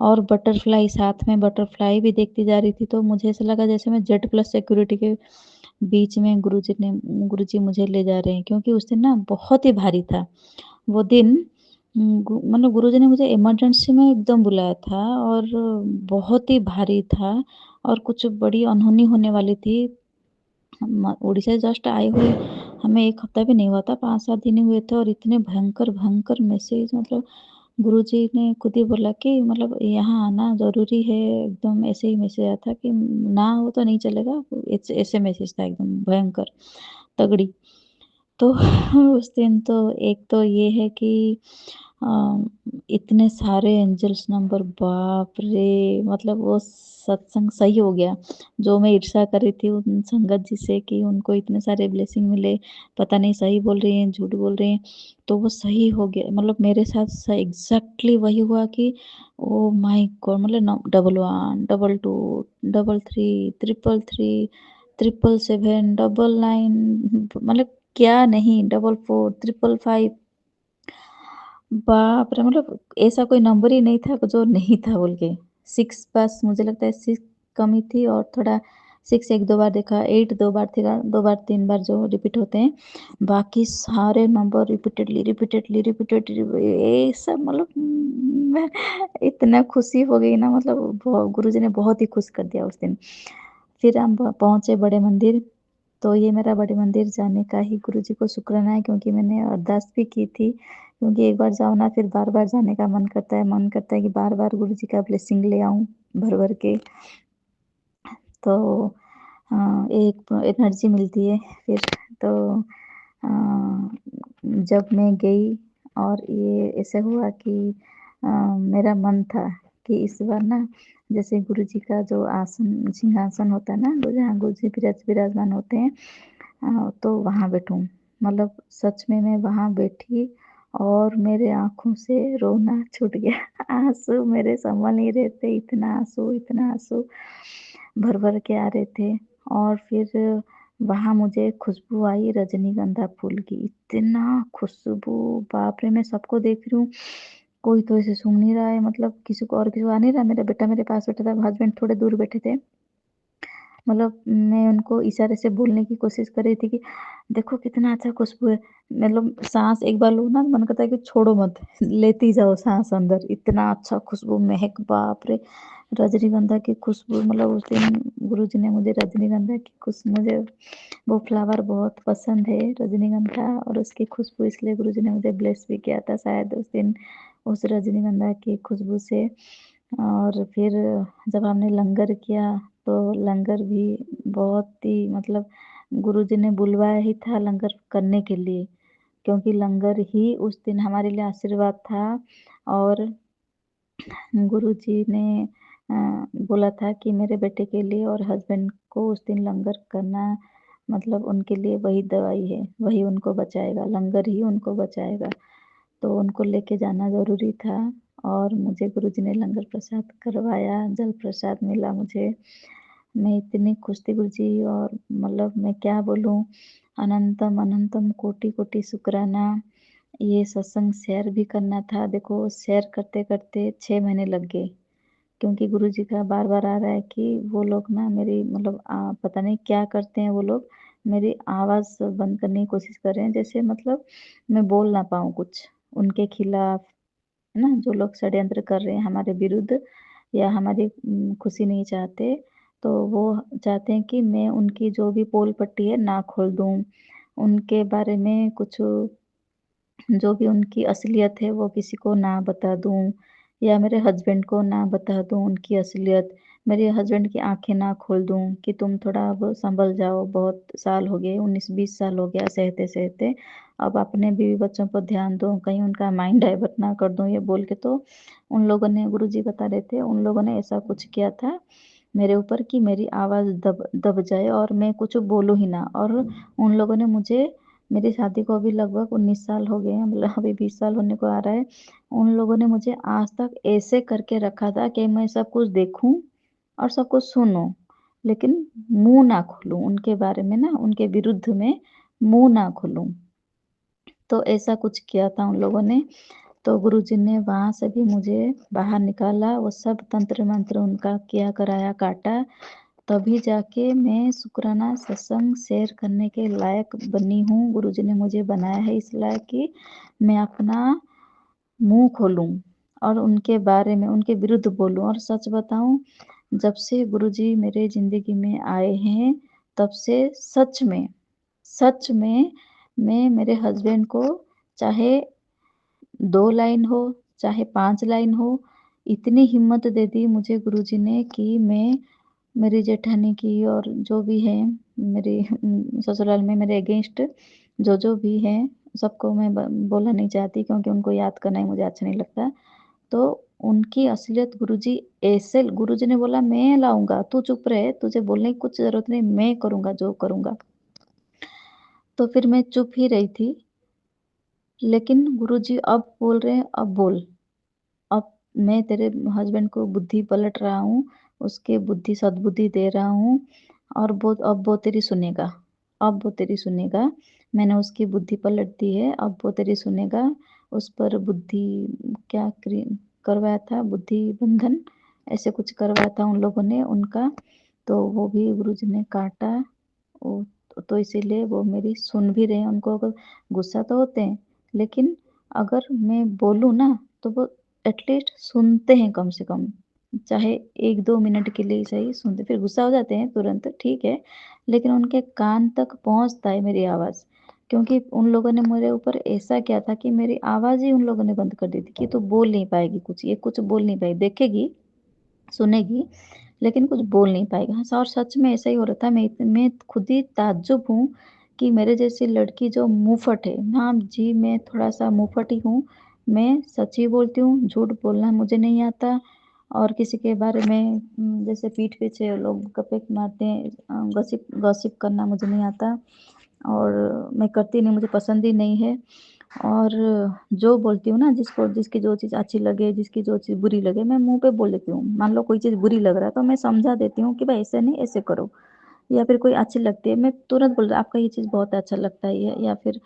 और बटरफ्लाई, साथ में बटरफ्लाई भी देखती जा रही थी, तो मुझे ऐसा लगा जैसे मैं जेड प्लस सिक्योरिटी के बीच में गुरुजी मुझे ले जा रहे हैं, क्योंकि उस दिन ना बहुत ही भारी था। वो दिन मतलब गुरुजी ने मुझे इमरजेंसी में एकदम बुलाया था और बहुत ही भारी था और कुछ बड़ी अनहोनी होने वाली थी। हम उड़ीसा से जस्ट आए हुए हमें 1 हफ्ता भी नहीं हुआ था, 5-7 दिन ही हुए थे और इतने भयंकर मैसेज, मतलब गुरुजी ने खुद ही बोला कि मतलब यहाँ आना ज़रूरी है, एकदम ऐसे ही मैसेज आया था कि ना हो तो नहीं चलेगा, ऐसे मैसेज था एकदम भयंकर, तगड़ी। तो उस दिन तो एक तो ये है कि अ, इतने सारे एंजल्स नंबर, बाप रे! मतलब वो सत्संग सही हो गया। जो मैं ईर्ष्या कर रही थी उन संगत जी से कि उनको इतने सारे ब्लेसिंग मिले, पता नहीं सही बोल रही हैं, झूठ बोल रही हैं, तो वो सही हो गया। मतलब मेरे साथ एग्ज़ैक्टली वही हुआ कि ओह माय गॉड! मतलब न 11, 22, 33, 333, 777, 99, मतलब क्या नहीं, 44, 555, बाप रे! मतलब ऐसा कोई नंबर ही नहीं था जो नहीं था बोल के। 6 बस मुझे लगता है 6 कम ही थी और थोड़ा 6 1-2 बार देखा, 8 2 बार थी, 2 बार 3 बार जो रिपीट होते हैं। बाकी सारे नंबर रिपीटेडली ये सब मतलब मैं इतना खुशी हो गई ना, मतलब गुरुजी ने बहुत ही खुश कर दिया उस दिन। फिर हम पहुँचे बड़े मंदिर, तो ये मेरा बड़े मंदिर जाने का ही गुरुजी को शुक्राना है, क्योंकि मैंने अरदास भी की थी, क्योंकि एक बार जाओ ना फिर बार-बार जाने का मन करता है कि बार-बार गुरुजी का ब्लेसिंग ले आऊँ भर-भर के। तो अ, एक एनर्जी मिलती है फिर। तो अ, जब मैं गई और ये ऐसे हुआ कि मेरा मन था कि इस बार ना जैसे गुरुजी का जो आसन सिंहासन होता है ना, जहाँ गुरुजी विराजमान होते हैं, तो वहाँ बैठूँ। मतलब सच में मैं वहाँ बैठी और मेरे आँखों से रोना छूट गया। आँसू मेरे संभल नहीं रहे थे, इतना आँसू भर-भर के आ रहे थे। और फिर वहाँ मुझे खुशबू आई रजनीगंधा फूल की, इतना खुशबू, बाप रे! मैं सबको देख रही हूँ, कोई तो ऐसे सूंघ नहीं रहा है, मतलब किसी को आ नहीं रहा। मेरा बेटा मेरे पास बैठा था, हस्बैंड थोड़े दूर बैठे थे। मतलब मैं उनको इशारे से बोलने की कोशिश कर रही थी कि देखो कितना अच्छा खुशबू है। मतलब साँस एक बार लो ना, मन करता है कि छोड़ो मत, लेती जाओ साँस अंदर, इतना अच्छा खुशबू, महक, बाप रे! रजनीगंधा की खुशबू, मतलब उस दिन गुरुजी ने मुझे रजनीगंधा की मुझे वो फ्लावर बहुत पसंद है, रजनीगंधा, और उसकी खुशबू, इसलिए गुरुजी ने मुझे ब्लेस भी किया था शायद उस दिन उस रजनीगंधा की खुशबू से। और फिर जब हमने लंगर किया तो लंगर भी बहुत ही, मतलब गुरुजी ने बुलवाया ही था लंगर करने के लिए, क्योंकि लंगर ही उस दिन हमारे लिए आशीर्वाद था। और गुरुजी ने बोला था कि मेरे बेटे के लिए और हस्बैंड को उस दिन लंगर करना, मतलब उनके लिए वही दवाई है, वही उनको बचाएगा, लंगर ही उनको बचाएगा। तो उनको लेके जाना ज़रूरी था और मुझे गुरुजी ने लंगर प्रसाद करवाया, जल प्रसाद मिला मुझे। मैं इतनी खुश थी गुरुजी, और मतलब मैं क्या बोलूँ, अनंतम अनंतम कोटि-कोटि शुक्राना। ये सत्संग शेयर भी करना था, देखो शेयर करते-करते 6 महीने लग गए, क्योंकि गुरुजी का बार-बार आ रहा है कि वो लोग ना मेरी, मतलब पता नहीं क्या करते हैं वो लोग, मेरी आवाज़ बंद करने की कोशिश कर रहे हैं, जैसे मतलब मैं बोल ना पाऊँ कुछ उनके खिलाफ, है ना? जो लोग षड्यंत्र कर रहे हैं हमारे विरुद्ध या हमारी खुशी नहीं चाहते, तो वो चाहते हैं कि मैं उनकी जो भी पोल पट्टी है ना खोल दूँ, उनके बारे में कुछ, जो भी उनकी असलियत है वो किसी को ना बता दूँ, या मेरे हस्बैंड को ना बता दूँ उनकी असलियत, मेरे हस्बैंड की आँखें ना खोल दूँ कि तुम थोड़ा अब सँभल जाओ, बहुत साल हो गए, 19-20 साल हो गया सहते-सहते, अब अपने बीवी-बच्चों पर ध्यान दो, कहीं उनका माइंड डाइवर्ट ना कर दूँ, ये बोल के। तो उन लोगों ने, गुरुजी बता रहे थे, उन लोगों ने ऐसा कुछ किया था मेरे ऊपर कि मेरी आवाज़ दब दब जाए और मैं कुछ बोलूँ ही ना। और उन लोगों ने मुझे, मेरी शादी को अभी लगभग 19 साल हो गए हैं, मतलब अभी 20 साल होने को आ रहा है। उन लोगों ने मुझे आज तक ऐसे करके रखा था कि मैं सब कुछ देखूँ और सब कुछ सुनूँ, लेकिन मुँह ना खोलूँ उनके बारे में, ना उनके विरुद्ध में मुँह ना खोलूँ। तो ऐसा कुछ किया था उन लोगों ने। तो गुरुजी ने वहाँ से भी मुझे बाहर निकाला, वो सब तंत्र-मंत्र उनका किया कराया, काटा, तभी जाके मैं शुक्राना सत्संग शेयर करने के लायक बनी हूँ। गुरुजी ने मुझे बनाया है इस लायक कि मैं अपना मुँह खोलूँ और उनके बारे में, उनके विरुद्ध बोलूँ। और सच बताऊँ, जब से गुरुजी मेरे ज़िंदगी में आए हैं, तब से सच में मैं मेरे हस्बैंड को, चाहे 2 लाइन हो, चाहे 5 लाइन हो, इतनी हिम्मत दे दी मुझे गुरुजी ने कि मैं मेरी जेठानी की और जो भी है मेरी ससुराल में मेरे अगेंस्ट जो भी हैं, सबको मैं बोलना नहीं चाहती, क्योंकि उनको याद करना ही मुझे अच्छा नहीं लगता। तो उनकी असलियत गुरुजी ऐसे, गुरुजी ने बोला मैं लाऊँगा, तू चुप रहे, तुझे बोलने की कुछ ज़रूरत नहीं, मैं करूँगा जो करूँगा। तो फिर मैं चुप ही रही थी, लेकिन गुरुजी अब बोल रहे हैं, अब बोल। अब मैं तेरे हस्बैंड को बुद्धि पलट रहा हूँ, उसके बुद्धि सद्बुद्धि दे रहा हूँ, और अब वो तेरी सुनेगा, अब वो तेरी सुनेगा। मैंने उसकी बुद्धि पलट दी है, अब वो तेरी सुनेगा। उस पर बुद्धि क्या करवाया था, बुद्धि बंधन ऐसे कुछ करवाया था उन लोगों ने उनका, तो वो भी गुरुजी ने काटा। ओ, तो इसीलिए वो मेरी सुन भी रहे हैं, उनको अगर गुस्सा तो होते हैं, लेकिन अगर मैं बोलूँ ना, तो वो एटलीस्ट सुनते हैं कम से कम, चाहे 1-2 मिनट के लिए ही सही सुनते, फिर गुस्सा हो जाते हैं तुरंत, ठीक है, लेकिन उनके कान तक पहुँचता है मेरी आवाज़। क्योंकि उन लोगों ने मेरे ऊपर ऐसा किया था कि मेरी आवाज़ ही उन लोगों ने बंद कर दी थी कि तू बोल नहीं पाएगी कुछ, ये कुछ बोल नहीं पाएगी, देखेगी, सुनेगी, लेकिन कुछ बोल नहीं पाएगा। हाँ, और सच में ऐसा ही हो रहा था। मैं खुद ही ताज्जुब हूँ कि मेरे जैसी लड़की जो मुँहफट है, हाँ जी, मैं थोड़ा-सा मुँहफट ही हूँ। मैं सच ही बोलती हूँ, झूठ बोलना मुझे नहीं आता, और किसी के बारे में जैसे पीठ पीछे लोग गप्पे मारते हैं, गॉसिप गॉसिप करना मुझे नहीं आता, और मैं करती नहीं, मुझे पसंद ही नहीं है। और जो बोलती हूँ ना, जिसको जिसकी जो चीज़ अच्छी लगे, जिसकी जो चीज़ बुरी लगे, मैं मुँह पे बोल देती हूँ। मान लो कोई चीज़ बुरी लग रहा है तो मैं समझा देती हूँ कि भाई ऐसे नहीं, ऐसे करो। या फिर कोई अच्छी लगती है, मैं तुरंत बोल आपका ये चीज़ बहुत अच्छा लगता है ये, या फिर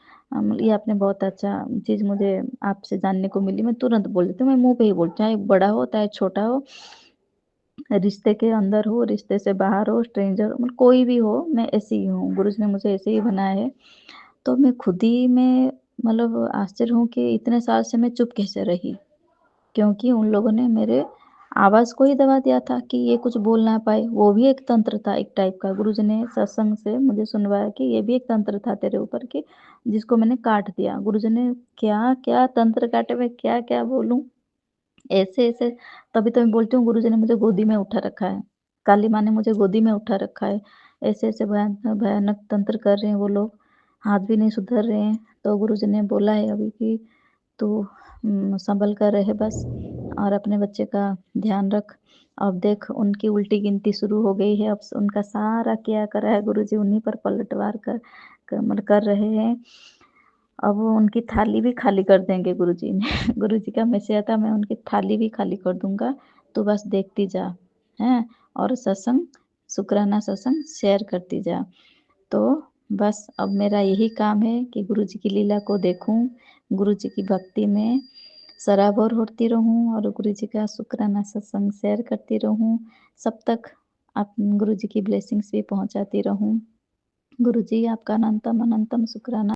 ये आपने बहुत अच्छा चीज़ मुझे आपसे जानने को मिली, मैं तुरंत बोल देती हूँ, मैं मुँह पे ही बोलती हूँ, चाहे बड़ा हो, चाहे छोटा हो, रिश्ते के अंदर हो, रिश्ते से बाहर हो, स्ट्रेंजर मतलब कोई भी हो, मैं ऐसी ही हूँ। गुरुजी ने मुझे ऐसे ही बनाया है। तो मैं खुद ही में मतलब आश्चर्य हूँ कि इतने साल से मैं चुप कैसे रही? क्योंकि उन लोगों ने मेरे आवाज़ को ही दबा दिया था कि ये कुछ बोल ना पाए। वो भी एक तंत्र था एक टाइप का। गुरुजी ने सत्संग से मुझे सुनवाया कि ये भी एक तंत्र था तेरे ऊपर कि जिसको मैंने काट दिया। गुरुजी ने क्या-क्या तंत्र काटे, मैं क्या-क्या बोलूँ? ऐसे-ऐसे तभी तो मैं बोलती हूँ गुरुजी ने मुझे गोदी में उठा रखा है। काली माँ ने मुझे गोदी में उठा रखा है। ऐसे-ऐसे भयानक भयानक तंत्र कर रहे हैं वो लोग, हाथ भी नहीं सुधर रहे हैं। तो गुरुजी ने बोला है अभी कि तू सँभल कर रहे बस और अपने बच्चे का ध्यान रख। अब देख उनकी उल्टी गिनती शुरू हो गई है, अब उनका सारा किया करा है गुरुजी उन्हीं पर पलटवार मतलब कर रहे हैं। अब वो उनकी थाली भी खाली कर देंगे गुरुजी ने। गुरुजी का मैसेज आता मैं उनकी थाली भी खाली कर दूँगा, तू बस देखती जा, हैं? और सत्संग शुक्राना सत्संग शेयर करती जा। तो बस अब मेरा यही काम है कि गुरुजी की लीला को देखूँ, गुरुजी की भक्ति में सराबोर होती रहूँ और गुरुजी का शुक्राना सत्संग शेयर करती रहूँ। सब तक आप गुरुजी की ब्लेसिंग्स भी पहुँचाती रहूँ। गुरुजी आपका अनंतम अनंतम शुक्राना।